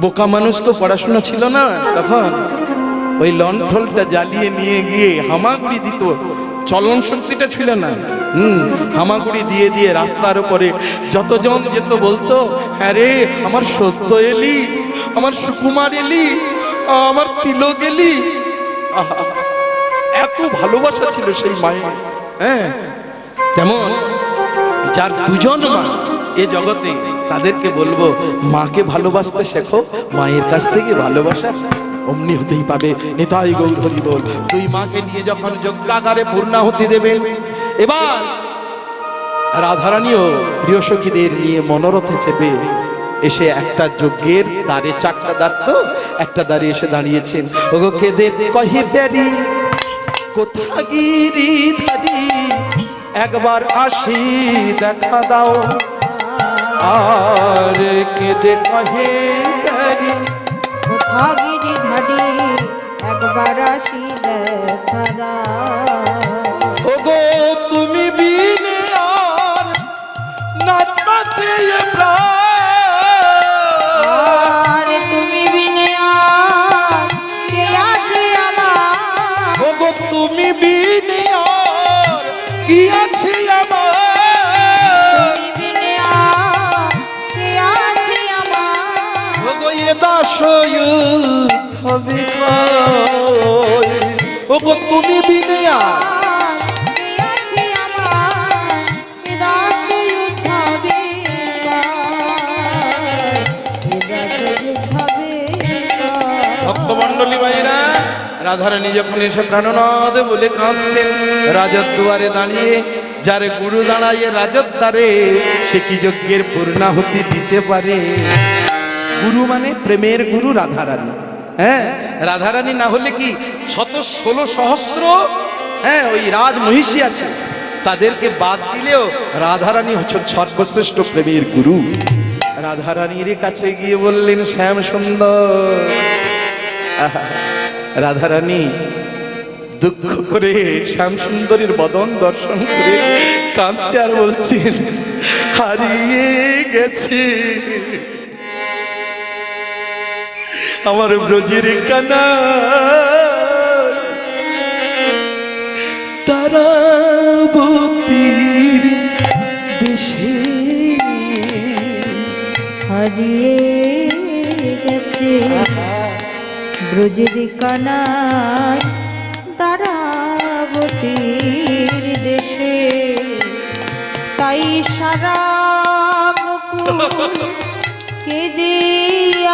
বোকা মানুষ তো পড়াশোনা ছিল না তখন, ওই লণ্ঠনটা জ্বালিয়ে নিয়ে গিয়ে হামাগুড়ি দিত, চলন শক্তিটা ছিল না, হামাগুড়ি দিয়ে দিয়ে রাস্তার উপরে যতজন যেত বলতো, হ্যাঁ রে আমার সত্য এলি, আমার সুকুমার এলি, আমার তিলক এলি। এত ভালোবাসা ছিল সেই মায়ের। হ্যাঁ, তেমন যার দুজন মা এ জগতে, তাদেরকে বলবো মাকে ভালোবাসতে শেখো, মায়ের কাছ থেকে ভালোবাসা অমনি হতেই পাবে। নিতাই গৌর হরি বল। দুই মাকে নিয়ে যখন যজ্ঞাগারে পূর্ণাহুতি দেবেন, এবার রাধারানীও প্রিয় সখীদের নিয়ে মনোরথে চেপে এসে একটা যজ্ঞের দ্বারে, চারটা দ্বার তো, একটা দ্বারে এসে দাঁড়িয়েছেন। ওগো কেঁদে কহি বেরি কোথা গিরিধারি, একবার আসি দেখা দাও, আর কেঁদে কহে তারি কোথা গিরিধারী একবার আসি দেখা দাও। ওগো তুমি বিনে আর নাচ বাঁচে প্রাণ, আর তুমি বিনে আর কে আছে আমার, ওগো তুমি বিনে আর কি আছে আমার, তুমি বিনে আর কে আছে আমার, ওগো এ দাস হবে কই, ওগো তুমি বিনে আর কে আছে আমার, এ দাস যুদ্ধ বেকার, এ দাস যুদ্ধ বেকার। ভক্তমণ্ডলী ভাইরা, রাধারানী যখন এসে প্রাণনাথ বলে কাঁদছেন, রাজত দুয়ারে দাঁড়িয়ে যারে গুরু দাঁড়াইয়ে রাজত দ্বারে, সে কি যজ্ঞের পূর্ণাহুতি দিতে পারে? গুরু মানে প্রেমের গুরু রাধারানী। হ্যাঁ, রাধারানী না হলে কি 16 সহস্র হ্যাঁ ওই রাজ মহিষী আছে, তাদেরকে বাদ দিলেও রাধারানী হচ্ছে সর্বশ্রেষ্ঠ প্রেমের গুরু। রাধারানীর কাছে গিয়ে বললেন, শ্যাম সুন্দর। আহা, রাধারানী দুঃখ করে শ্যাম সুন্দরীর বদন দর্শন করে কাঁদছে আর বলছেন, হারিয়ে গেছে আমার ব্রজের কানা, তারাবতীর দেশে হারিয়ে গেছে ব্রজের কানায় তারাবতীর দেশে, তাই সারা গোকুল কেঁদে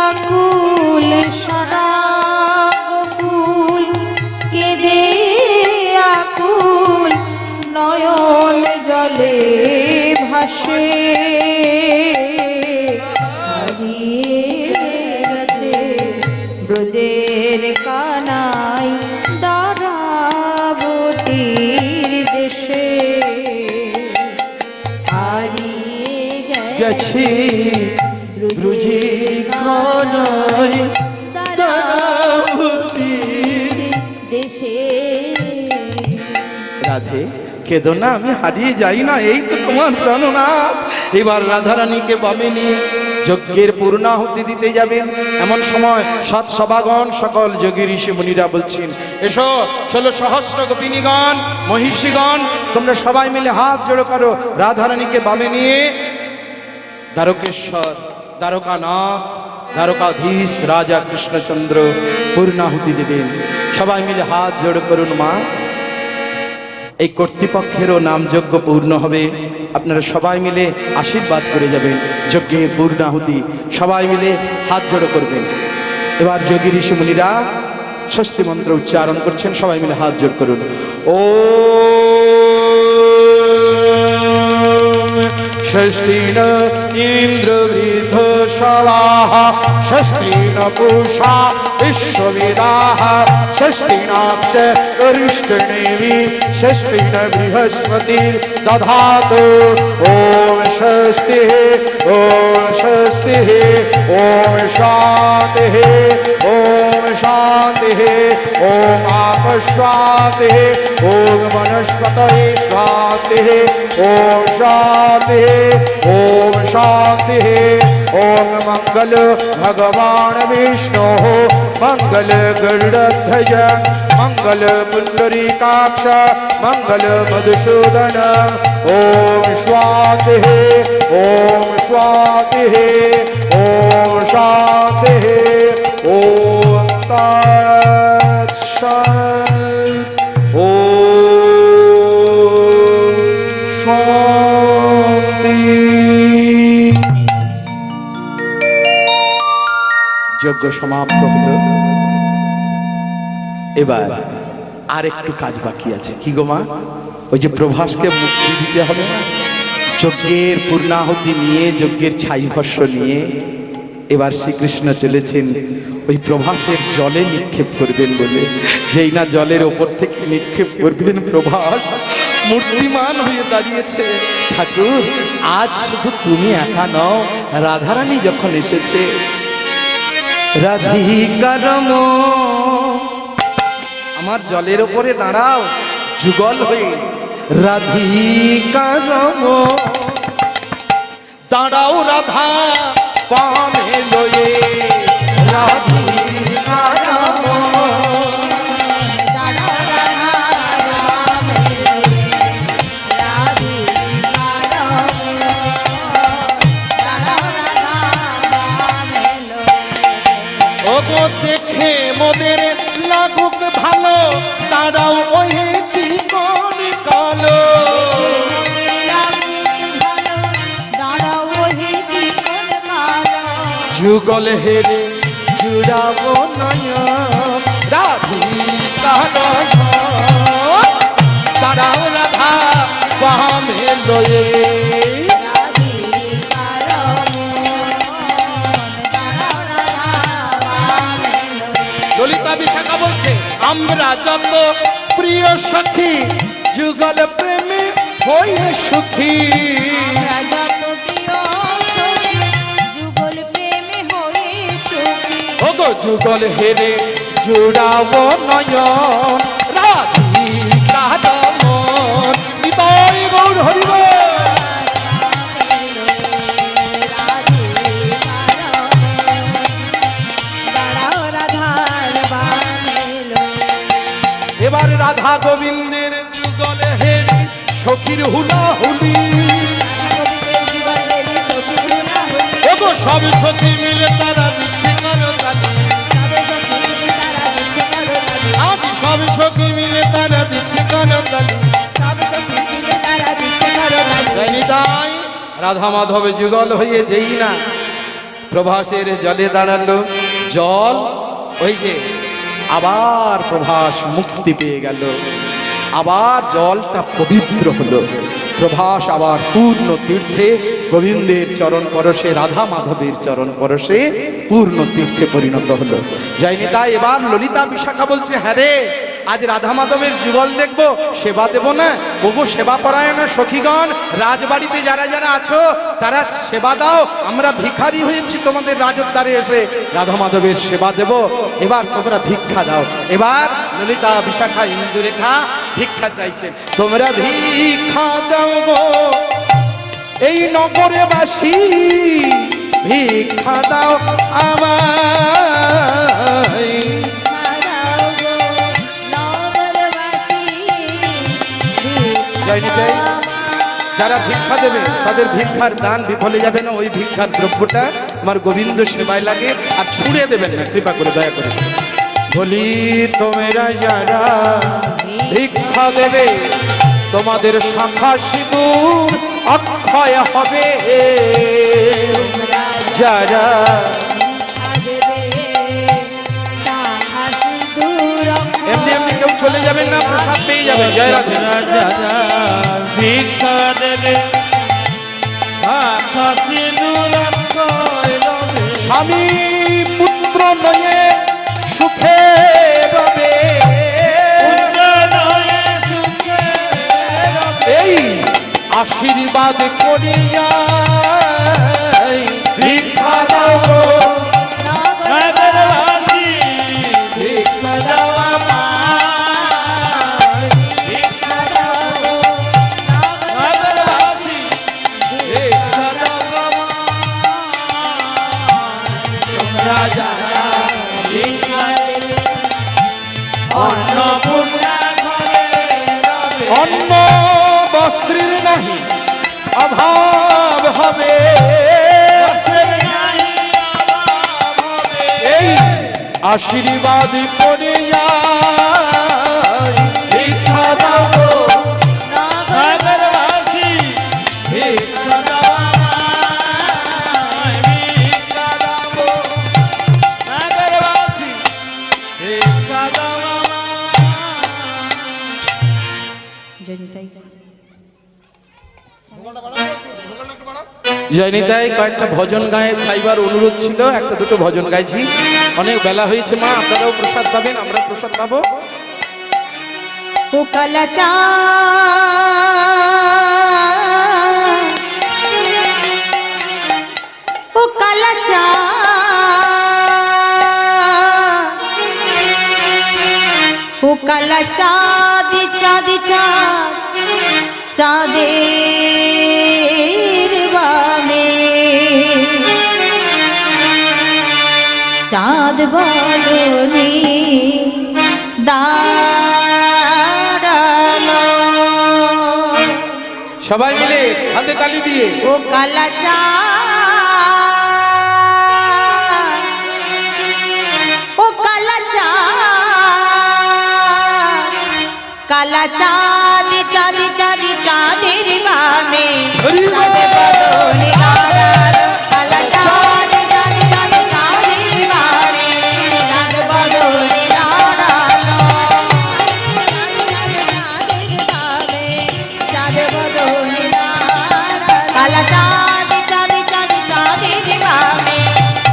আকুল, সারা গোকুল কেঁদে আকুল, নয়ন জলে ভাসে, হারিয়ে গেছে ব্রজের কানাই তারাবতীর দেশে, হারিয়ে গেছে ব্রজের কানায় তারাবতীর দেশে। রাধে, কেঁদো না, আমি হারিয়ে যাই না, এই তো তোমার প্রাণনাথ। এবার রাধারানীকে বামে নিয়ে যজ্ঞের পূর্ণাহুতি দিতে যাবেন। এমন সময় সৎ সভাগণ সকল যোগী ঋষি মুনিরা বলছেন, এসো 16 সহস্র গোপিনীগণ মহিষীগণ, তোমরা সবাই মিলে হাত জোড়ো করো। রাধারানীকে বামে নিয়ে দ্বারকেশ্বর, দ্বারকানাথ, দ্বারকাধীশ রাজা কৃষ্ণচন্দ্র পূর্ণাহুতি দেবেন। সবাই মিলে হাত জোড়ো করুন। মা, এই কর্তৃপক্ষেরও নামযজ্ঞ পূর্ণ হবে, আপনারা সবাই মিলে আশীর্বাদ করে যাবেন। যজ্ঞের পূর্ণাহুতি সবাই মিলে হাত জোড়ো করবেন। এবার যোগী ঋষি মুনিরা স্বস্তি মন্ত্র উচ্চারণ করছেন, সবাই মিলে হাত জোড় করুন। ও ষষ্ঠী ন ইন্দ্রবৃদ্ধশালাः, ষষ্ঠী ন পুষা বিশ্ববেদাः, ষষ্ঠী নাক্ষ অরিষ্টনেমি, ষষ্ঠী ন বৃহস্পতির দধাতু। ওম ষষ্ঠী, ওম ষষ্ঠী, ওম শান্তি, ওম শান্তি, ওম আপঃশান্তি, ওম বনস্পতये শান্তি, ओम शांति, ओम शांति, ओम मंगल भगवान विष्णु, मंगल गरुड़ध्वज, मंगल पुंडरीकाक्ष, मंगल मधुसूदन। ओम स्वाति, ओम स्वाति, ओम शांति, ओम तत्सत्। যজ্ঞ সমাপ্ত হলো। এবার আর একটু কাজ বাকি আছে। কি গো মা? ওই যে প্রভাসকে মুক্তি দিতে হবে না? যজ্ঞের পূর্ণাহুতি নিয়ে, যজ্ঞের ছাই ভস্য নিয়ে এবার শ্রীকৃষ্ণ চলেছেন ওই প্রভাসের জলে নিক্ষেপ করবেন বলে। যেই না জলের ওপর থেকে নিক্ষেপ করবেন, প্রভাস মূর্তিমান হয়ে দাঁড়িয়েছে। ঠাকুর, আজ শুধু তুমি একা নও, রাধারানী যখন এসেছে, রাধিকার মন, আমার জলের ওপরে দাঁড়াও যুগল হয়ে, রাধিকার মন, দাঁড়াও রাধা পামে লয়ে, রাধিকার মন, দাঁড়াও রাধা রামে, রাধিকার মন, দাঁড়াও রাধা রামে লয়ে। ওগো দেখে মোদের লাগুক ভালো, দাঁড়াও ওই চিকন কালো। যুগল হেরে জুড়াবো নয়ন, রাধিকার মন, দাঁড়াও রাধা বামে লয়ে। ললিতা বিশাখা বলছে, আমরা যত প্রিয় সখী, যুগল প্রেমে হয়ে সুখী। ওগো যুগল হেরে জুড়াবো নয়ন, রাধিকার মন, নিতাই গৌর হরিব। এবার রাধা গোবিন্দের যুগল হেরে সখীর হুলা হুলি। ওগো সব সখী মিলে তারা দিচ্ছে করতালি, আজ সব সখী মিলে তারা দিচ্ছে করতালি। তাই রাধা মাধব যুগল হয়ে যেই না প্রভাসের জলে দাঁড়ালো, জল ওই যে আবার প্রভাস মুক্তি পেয়ে গেল, আবার জলটা পবিত্র হলো, প্রভাস আবার পূর্ণ তীর্থে গোবিন্দের চরণ পরশে, রাধা মাধবের চরণ পরশে পূর্ণ তীর্থে পরিণত হলো। যায়নি তাই এবার ললিতা বিশাখা বলছে, হ্যাঁ রে, আজ রাধা মাধবের যুগল দেখবো, সেবা দেব না? ওগো সেবা পরায়ণ সখীগণ, রাজবাড়িতে যারা যারা আছো তারা সেবা দাও, আমরা ভিখারি হয়েছি তোমাদের রাজদ্বারে এসে রাধা মাধবের সেবা দেব, এবার তোমরা ভিক্ষা দাও। এবার ললিতা বিশাখা ইন্দুরেখা ভিক্ষা চাইছেন, তোমরা ভিক্ষা দাও গো এই নগরে বাসী, ভিক্ষা দাও আমায়। যায়নি তাই যারা ভিক্ষা দেবে তাদের ভিক্ষার দান বিফলে যাবে না, ওই ভিক্ষার দ্রব্যটা আমার গোবিন্দ সেবায় লাগে, আর ছুঁড়ে দেবেন না, কৃপা করে দয়া করে। বলি তোমরা যারা ভিক্ষা দেবে, তোমাদের শাখা সিঁদুর অক্ষয় হবে। যারা এমনি এমনি কেউ চলে যাবেন না, প্রসাদ পেয়ে যাবেন। জয় রাধে। ভিক্ষা দেবে, শাখা সিঁদুর অক্ষয় হবে। স্বামী পুত্র নয়ে সুখে রবে, উজ্জ্বলয়ে সুখে রবে। এই আশীর্বাদ করিয়া ভিক্ষা দাও গো। নগরবাসী ভিক্ষা দাও আমায়, ভিক্ষা দাও গো। নগরবাসী ভিক্ষা দাও আমায়। তোমরা যারা ভিক্ষা দেবে, অন্নপূর্ণা ঘরে রবে। অন্ন বস্ত্রের নাহি অভাব হবে, বস্ত্রের নাহি অভাব হবে। এই আশীর্বাদ করিয়া ভিক্ষা দাও গো। নগরবাসী ভিক্ষা দাও আমায়, ভিক্ষা দাও গো। নগরবাসী ভিক্ষা দাও আমায়। জনিতাই জয়নিতাই কয়েকটা ভজন গাইবার অনুরোধ ছিল, একটা দুটো ভজন গাইছি, অনেক বেলা হয়েছে মা, আপনারাও প্রসাদ পাবেন, আমরা প্রসাদ পাবো। ও কালা চাঁদ, ও কালা চাঁদ, ও কালা চাঁদ চাঁদ চাঁদ চাঁদের বামে চাঁদ বদনে দাঁড়ালো। সবাই মিলে হাতে তালি দিয়ে ও কালা চাঁদ, ও কালা চাঁদ, কালা চাঁদ চাঁদ চাঁদ চাঁদের বামে চাঁদ বদনে দাঁড়ালো। কালা চাঁদ চাঁদ চাঁদ চাঁদের বামে চাঁদ বদনে দাঁড়ালো। কালা চাঁদ চাঁদ চাঁদ চাঁদের বামে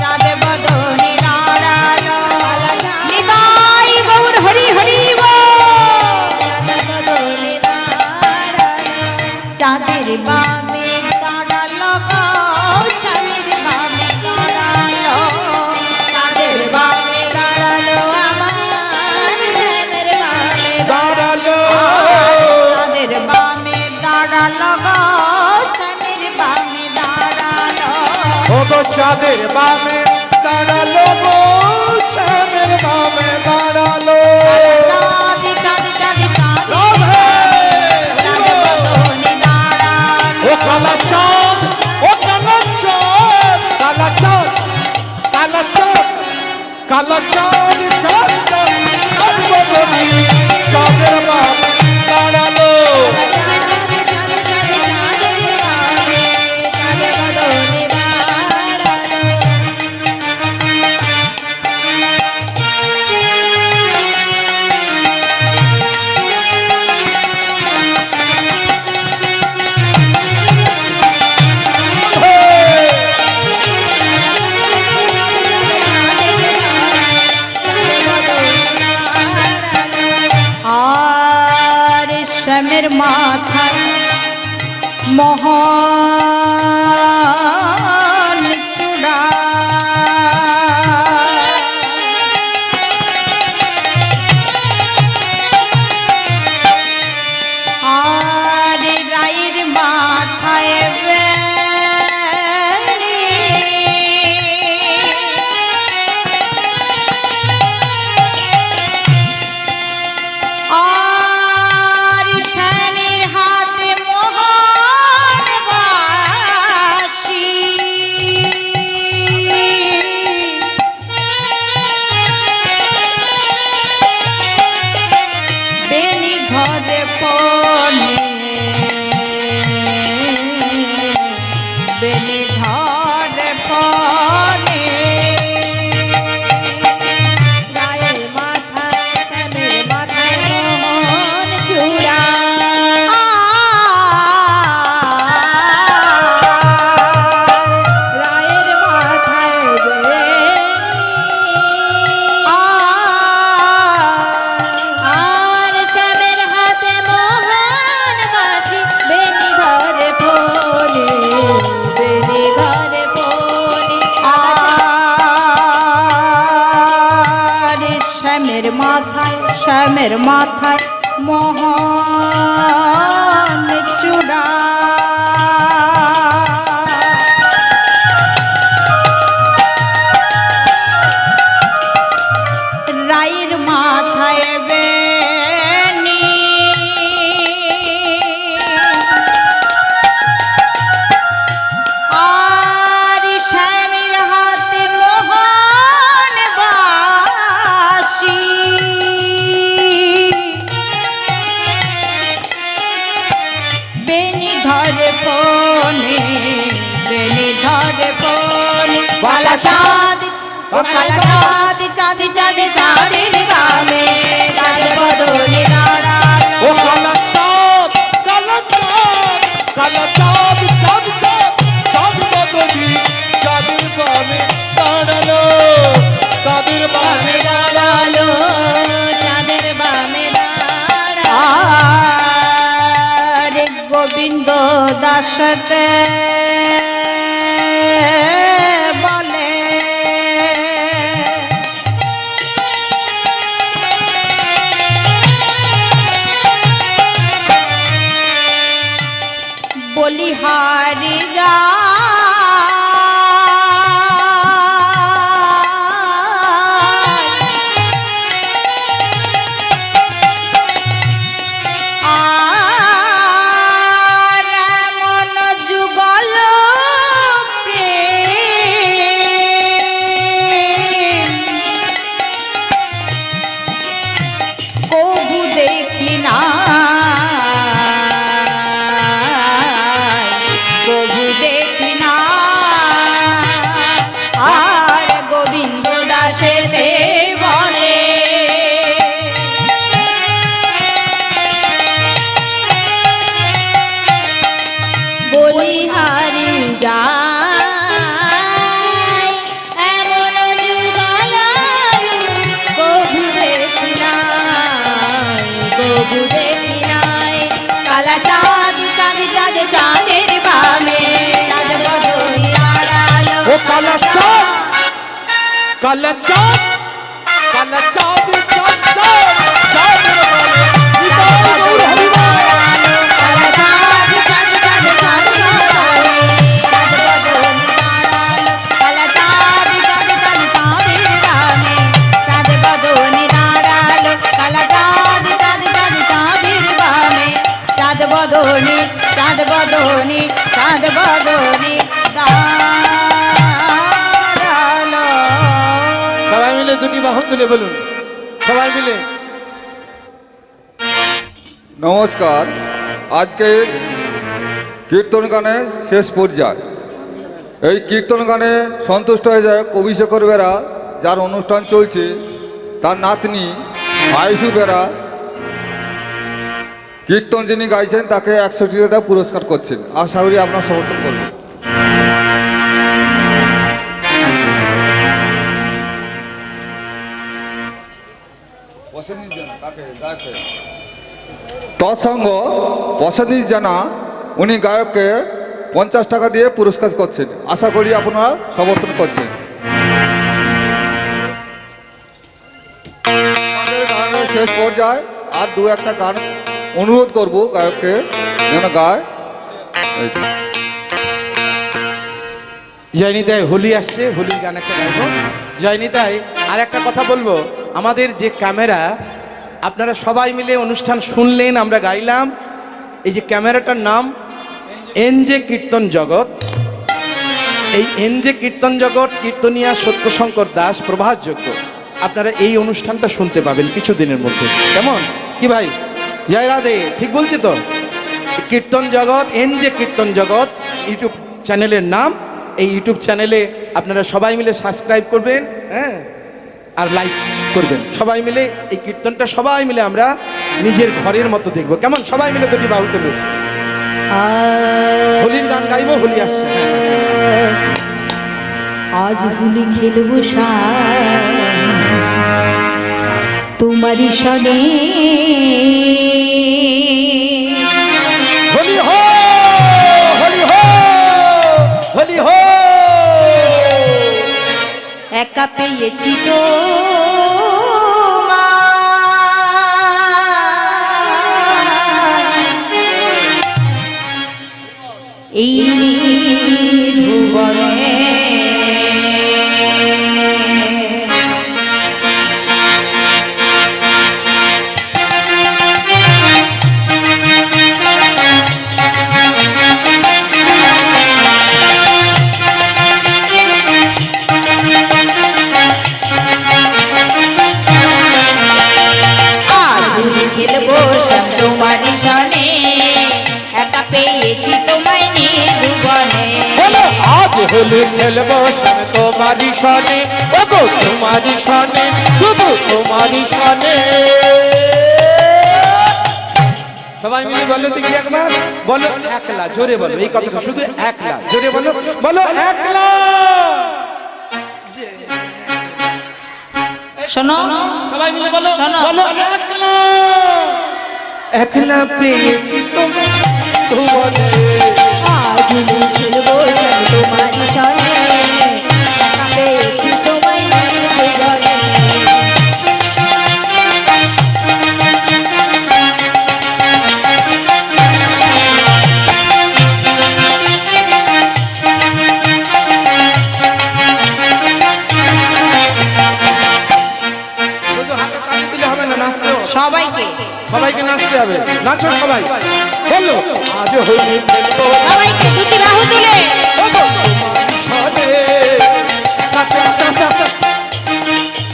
চাঁদ বদনে দাঁড়ালো। নিতাই গৌর হরি হরি বল। চাঁদের বামে দাঁড়ালো গো, চাঁদের বামে দাঁড়ালো। চাঁদের বামে দাঁড়ালো আমার চাঁদের বামে দাঁড়ালো। চাঁদের বামে দাঁড়ালো গো, চাঁদের বামে দাঁড়ালো। ও গো চাঁদের বামে দাঁড়ালো গো, চাঁদের বামে দাঁড়ালো। চাঁদ চাঁদ চাঁদ চাঁদ রাধে! চাঁদ বদনে দাঁড়ালো। ও কালা চাঁদ, ও কালা চাঁদ, কালা চাঁদ, কালা চাঁদ, কালা চাঁদ, চাঁদ চাঁদ, চাঁদ বদনে চাঁদের বামে দাঁড়ালো। আর শ্যামের মাথায় মহান চূড়া, আর রায়ের মাথায় বেনি, আর শ্যামের হাতে মহান বাঁশি। বেনি ঘরে পনে, বেনি ঘরে পনে। রায়ের মাথায় শ্যামের মাথায় মোহন চূড়া, রায়ের মাথায় আর শ্যামের হাতে মোহন বাঁশি। বেনি ঘরে পনে, বেনি ঘরে পনে। আর শ্যামের মাথায়, শ্যামের মাথায় মোহন চূড়া। রায়ের মাথায় বেনি, আর শ্যামের হাতে মোহন বাঁশি। বেনি ধরে পনে, বেনি ধরে পনে। কালা চাঁদ, ও কালা চাঁদ চাঁদ চাঁদ চাঁদের বামে চাঁদ বদনে দাঁড়ালো। ও কালা চাঁদ, কালা চাঁদ, কালা চাঁদ, চাঁদ চাঁদ, চাঁদ বদনি চাঁদের বামে দাঁড়ালো, চাঁদের বামে দাঁড়ালো, চাঁদের বামে দাঁড়ালো। দাসতে বলে বলিহারি যা বলিহারি যায় এমন যুগল কবু দেখি নাই কালা চাঁদ চাঁদ চাঁদ চাঁদের বামে চাঁদ বদলি আড়ালো ও কালা চাঁদ কালা চাঁদ কালা চাঁদ চাঁদ চাঁদ চাঁদের বামে নিতাই গৌর হরিবল। বদনি চাঁদ বদনি চাঁদ বদনি দাঁড়ালো। সবাই মিলে দুটি বাহু তুলে বলুন, সবাই মিলে। নমস্কার। আজকে কীর্তন গানের শেষ পর্যায়। এই কীর্তন গানে সন্তুষ্ট হয়ে যায় কবি শেখর বেরা, যার অনুষ্ঠান চলছে, তার নাতনি আয়ুষু বেরা কীর্তন যিনি গাইছেন তাকে 100টি টাকা পুরস্কার করছেন। আশা করি আপনার সমর্থন করবেন। তৎসঙ্গ পছন্দ জানা উনি গায়ককে 50 টাকা দিয়ে পুরস্কার করছেন। আশা করি আপনারা সমর্থন করছেন। আমাদের গানের শেষ পর্যায়ে আর দু একটা গান অনুরোধ করব গায়ককে যেন গায়। জয়নিতাই হোলি আসছে, হোলির গান একটা গাইব। জয়নিতাই আর একটা কথা বলবো, আমাদের যে ক্যামেরা, আপনারা সবাই মিলে অনুষ্ঠান শুনলেন, আমরা গাইলাম। এই যে ক্যামেরাটার নাম এনজে কীর্তন জগৎ। এই এনজে কীর্তন জগৎ কীর্তনিয়া সত্যশঙ্কর দাস প্রভাসযোগ্য। আপনারা এই অনুষ্ঠানটা শুনতে পাবেন কিছুদিনের মধ্যে। কেমন কি ভাই? জয় রাধে, ঠিক বলছি তো? কীর্তন জগৎ, এনজে কীর্তন জগৎ ইউটিউব চ্যানেলের নাম। এই ইউটিউব চ্যানেলে আপনারা সবাই মিলে সাবস্ক্রাইব করবেন, হ্যাঁ, আর লাইক করবেন। সবাই মিলে এই কীর্তনটা সবাই মিলে আমরা নিজের ঘরের মতো দেখবো। কেমন? সবাই মিলে দুটি বাহু তুলুন, হোলির গান গাইবো। হোলি আসছে, হ্যাঁ। আজ হোলি খেলবো তোমারই সনে হোলি হো হোলি হো হোলি হো। একা পেয়েছি তো এই ভুবনে খেলবো তোমারই সনে একা পেয়েছি তোমায় নিয়ে ভুবনে। আজ হোলি খেলবো তোমারই সনে, ওগো তোমারই সনে, শুধু তোমারই সনে। সবাই মিলে বলো দেখি একবার, বলো একলা, জোরে বলো এই কথাটা, শুধু একলা, জোরে বলো, বলো একলা। শোনো সবাই মিলে বলো, শোনো। বলো একলা। একলা পেয়েছি তোমায় ধুবনে আগুনে খেলবো সব তোমারই সনে একা পেয়েছি তোমায় নির্ভুবনে শুধু হাতে তালি দিলে হবে না, নাচতে হবে। সবাইকে সবাইকে নাচতে হবে, নাচো সবাই বলো আজ হোলি খেলবো সবাইকে দুটি বাহু তুলে সনে আস্তে আস্তে আস্তে আস্তে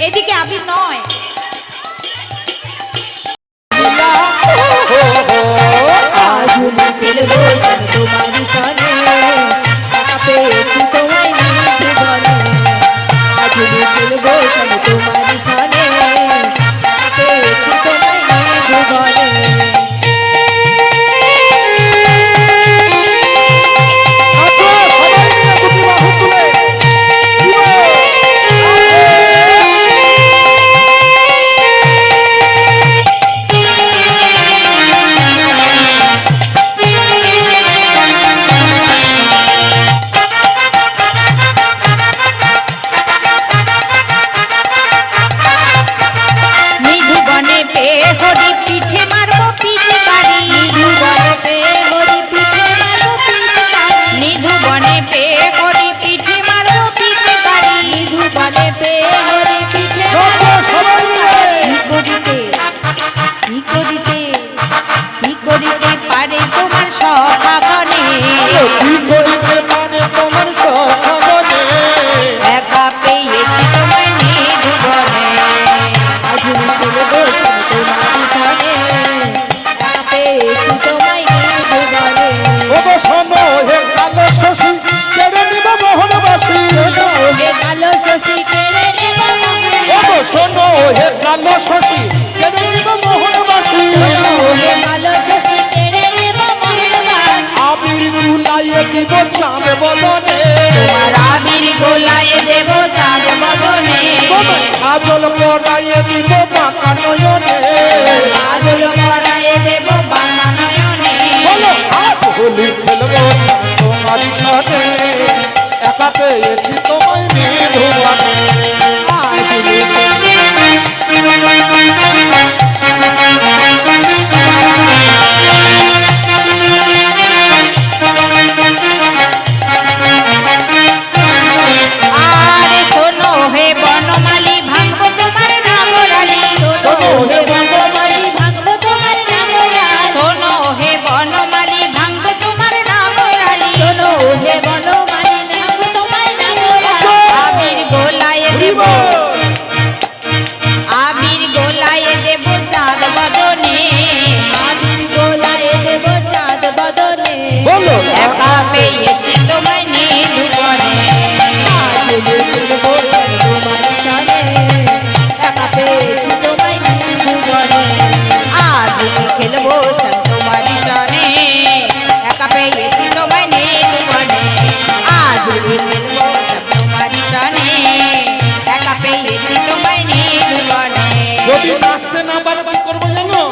এদিকে আবির নয় আগুনে খেলবো সব তোমারই সনে একা পেয়েছি তোমায় নির্ভুবনে আগুনে খেলবো সব তোমারই সনে একা পেয়েছি তোমায় নির্ভুবনে নাচো সবাই মিলে দুটি বাহু তুলে নিধুবনে পেয়ে হরি পিঠে মারবো পিঠে কারি নিধুবনে পেয়ে হরি পিঠে মারবো পিঠে কারি নিধুবনে পেয়ে হরি পিঠে মারবো পিঠে কারি নিধুবনে পেয়ে হরি পিঠে নাচো সবাই মিলে কি করিতে পারে তোমার সখাগনে কি করিতে পারে তোমার সখাগনে একা পেয়েছি তোমায় নিধুবনে আগুনে খেলবো সব তোমারই সনে একা পেয়েছি তোমায় নিধুবনে ওগো শোনো হে কালো শশী কেড়ে নিব মোহনবাসী ওরে কালো শশী কেড়ে নেব ওগো শোনো হে কালো শশী কেড়ে নিব মোহনবাসী ওরে কালো শশী কেড়ে নেব মোহনবাস আবির গুলাইয়ে দিব চাঁদ বদনে তোমার আবির গোলায় দেব চাঁদ বদনে তোমায় কাজল পরাইয়ে দিব বাঁকা নয়নে কাজল মরায় দেব বাংলা নয়নে বলো আজ হোলি খেলবো তোমারই সাথে একা পেয়েছি তোমায় নিধুবনে আগুনে আরে শোনো হে বনমালী ভাঙবো তোমার নাগরালি শোনো হে বনমালী ভাঙবো তোমার নাগরালি শোনো হে বনমালী ভাঙবো তোমার নাগরালি শোনো হে বনমালী ভাঙবো তোমার নাগরালি আবির গোলায় দেব আবির গোলায় দেব চাঁদ বদনে আবির গোলায় দেব চাঁদ বদনে বলো একা পেয়েছি তোমায় নিধুবনে আগুনে খেলবো সব তোমারই সনে একা পেয়েছি তোমায় নিধুবনে আগুনে খেলবো সব তোমারই সনে একা পেয়েছি তোমায় নিধুবনে আগুনে খেলবো সব তোমারই সনে একা পেয়েছি তোমায় নিধুবনে যদি নাচতে না পারো কি করবো জানো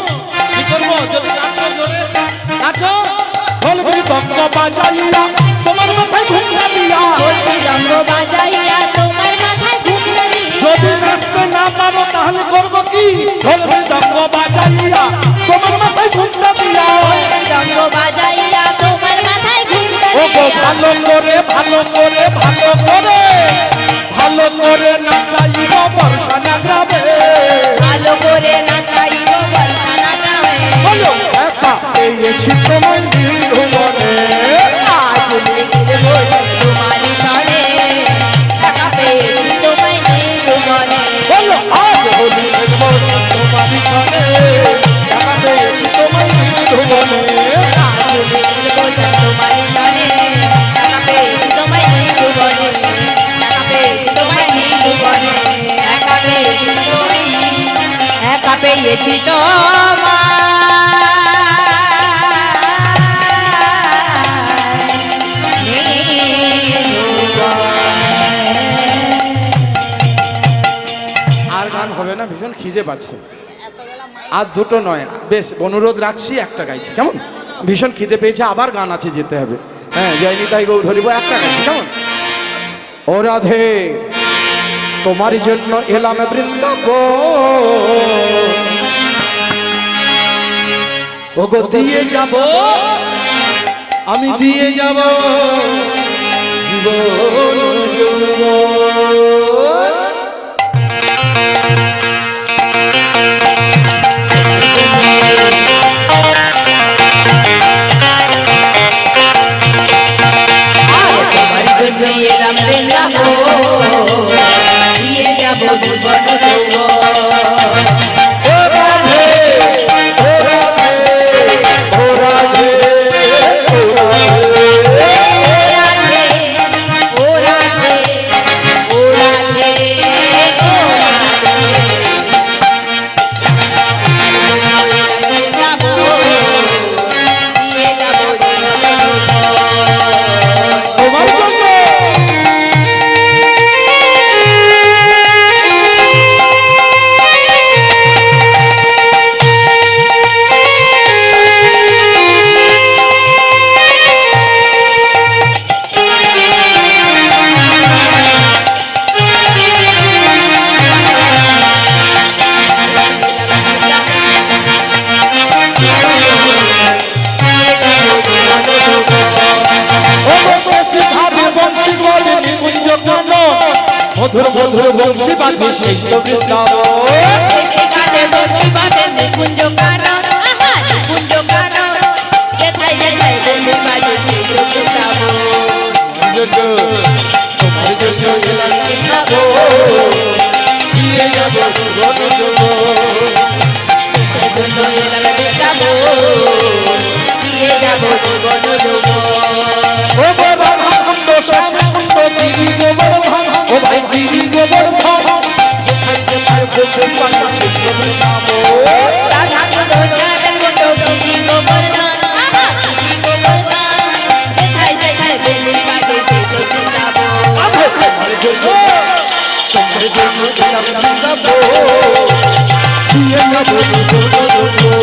কি করবো যদি নাচো জোরে নাচো ঢোলবি দঙ্গ বাজাইয়া তোমার মাথায় ঘুমটা দিয়া রঙ্গ বাজাইয়া তোমার মাথায় ঘুমটা যদি নাচতে না পারো তাহলে করবো কি ঢোলবি দঙ্গ বাজাইয়া তোমার মাথায় ঘুমটা দিয়া রঙ্গ বাজাইয়া তোমার মাথায় ঘুমটা ও গো ভালো করে ভালো করে ভালো করে ভালো করে নাচাইব বর্ষা না গ্রামে ভালো করে নাচাইব বর্ষা নাচাবে বলো একা পেয়েছি তোমায় নিধুবনে আগুনে খেলবো সব তোমারই সনে একা পেয়েছি তোমায় নিধুবনে বলো আজ হোলি খেলবো তোমারই সনে একা পেয়েছি তোমায় নিধুবনে আগুনে খেলবো সব তোমারই সনে একা পেয়েছি তোমায় নিধুবনে একা পেয়েছি তোমায় নিধুবনে একা পেয়েছি তোমায় একা পেয়েছি আর গান হবে না, ভীষণ খিদে পাচ্ছে। আর দুটো নয়, বেশ অনুরোধ রাখছি, একটা গাইছি কেমন? ভীষণ খিদে পেয়েছে, আবার গান আছে, যেতে হবে। হ্যাঁ, জয় নিতাই গৌর হরিব, একটা গাছি, কেমন? ও রাধে, তোমার জন্য এলাম বৃন্দাবন, ওগো দিয়ে যাব, আমি দিয়ে যাব জীবন যৌবন। তোমার জন্য এলাম বৃন্দাবন, দিয়ে যাব জীবন যৌবন। ও রাধে, ও রাধে, ও রাধে, ও রাধে। ও রাধে, ও রাধে, ও রাধে, দিয়ে যাব জীবন যৌবন। তোমার জন্য মধুর মধুর বংশী বাজে সেই তো বৃন্দাবন। সেখানে বংশী বাজে নিকুঞ্জ কানন, আহা নিকুঞ্জ কানন, যেথায় যেথায় বংশী বাজে সেই তো বৃন্দাবন। তোমার জন্য এলাম বৃন্দাবন, দিয়ে যাব জীবন যৌবন। তোর জন্য এলাম বৃন্দাবন, দিয়ে যাব জীবন যৌবন। ও গো রাধা কুণ্ড শ্যাম কুণ্ড গিরি গোবর্ধন, ও ভাই গিরি গোবর্ধন, যেখানে যেখানে বংশী বাজে সেই তো বৃন্দাবন। রাধা কুণ্ড শ্যাম কুণ্ড গিরি গোবর্ধন, আহা গিরি গোবর্ধন, যেথায় যেথায় বংশী বাজে সেই তো বৃন্দাবন। তোমার জন্য, তোমার জন্য এলাম বৃন্দাবন, দিয়ে যাব জীবন যৌবন।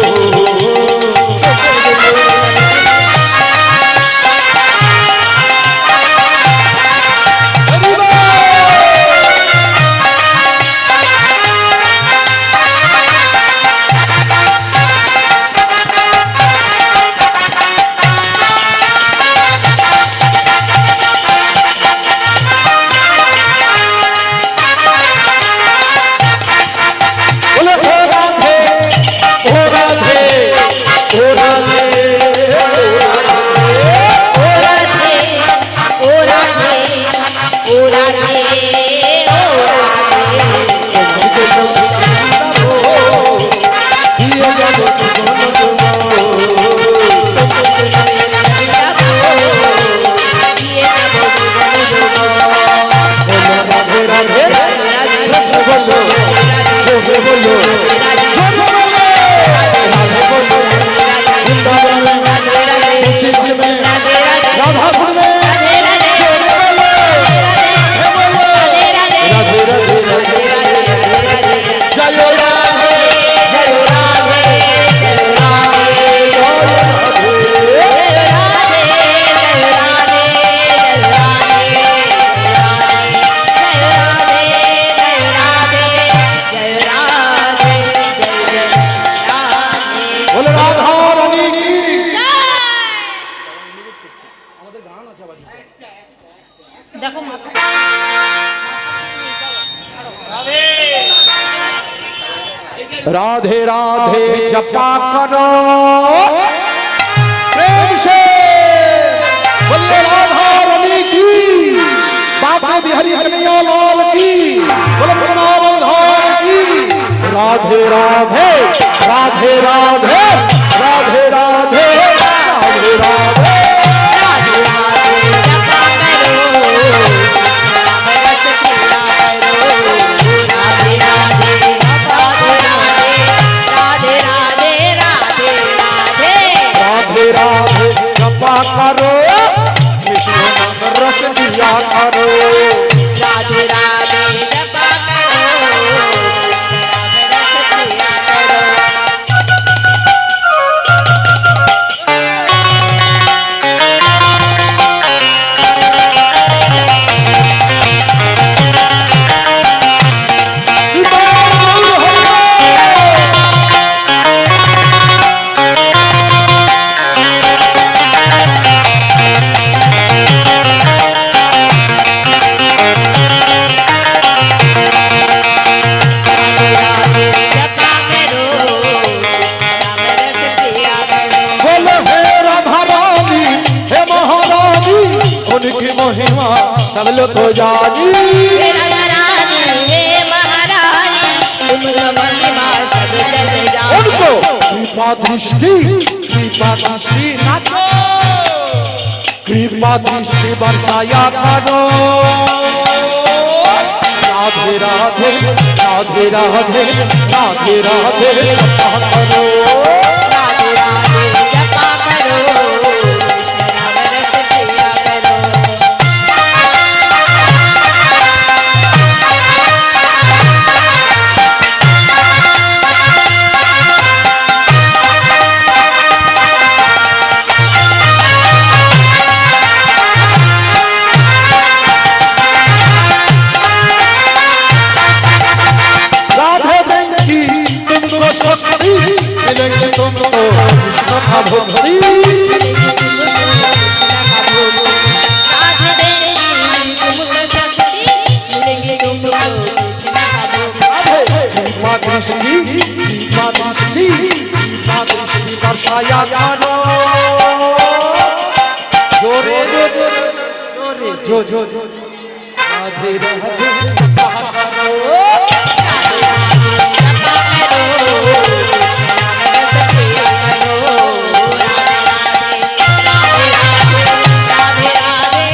বলে ও রাধে, ও রাধে, ও রাধে, ও রাধে, ও রাধে, ও রাধে, ও রাধে, দিয়ে যাব জীবন যৌবন। দিয়ে যাব জীবন যৌবন। রাধে রাধে, রাধে বলো, জোরে বলো, রাধে বলো, বৃন্দাবনে এসেছে মেয়ে, রাধা ঘুরবে, রাধে রাধে রাধে, জয় রাধে, জয় রাধে, বলে রাধা রানী কি। দেখো মাথা राधे राधे जपा करो प्रेम से, बोले राधा रानी की, बाबा बिहारी कन्हैया लाल की, बोले वृंदावन धाम की। राधे राधे, राधे राधे, राधे राधे, राधे राधे। राधे राधे जपा करो, राम रस पीला करो। राधे राधे, राधे राधे, राधे राधे, राधे राधे। राधे राधे जपा करो, कृष्ण नाम रस दिया करो। राधे राधे जपा करो, राम रस पीला करो। तो जानी हे राधा रानी हे महारानी तुम तो महिमा सब जग जानी उनको कृपा दृष्टि नाचो कृपा दृष्टि बरसाया करो राधे राधे राधे राधे राधे राधे जपा करो राधे राधे जपा करो कृष्ण नाम रस पिया करो राधे देंगी तुमको शक्ति मिलेंगे तुमको कृष्ण का भक्ति राधे देंगी तुमको शक्ति मिलेंगे तुमको कृष्ण का भोग कृपा दृष्टि बरसाया करो जोरे जोरे जो जो जो राधे राधे जपा करो राधे राधे जपा करो कृष्ण नाम रस पिया करो राधे राधे राधे राधे राधे राधे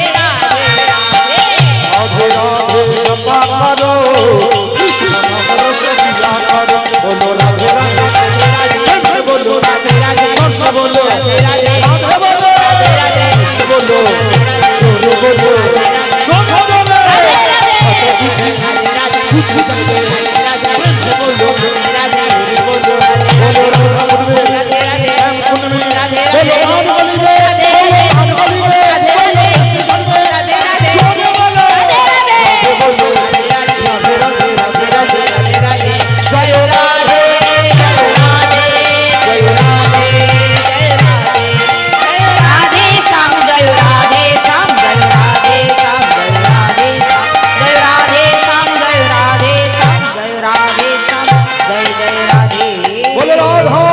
राधे राधे जपा करो कृष्ण नाम रस पिया करो बोलो राधे राधे राधे बोलो राधे राधे जोर बोलो राधे राधे राधे बोलो राधे राधे बोलो जोर बोलो जोर बोलो सुखी जाते प्रेम से बोलो बोलो राधा बोलो बोलो बोलो राधा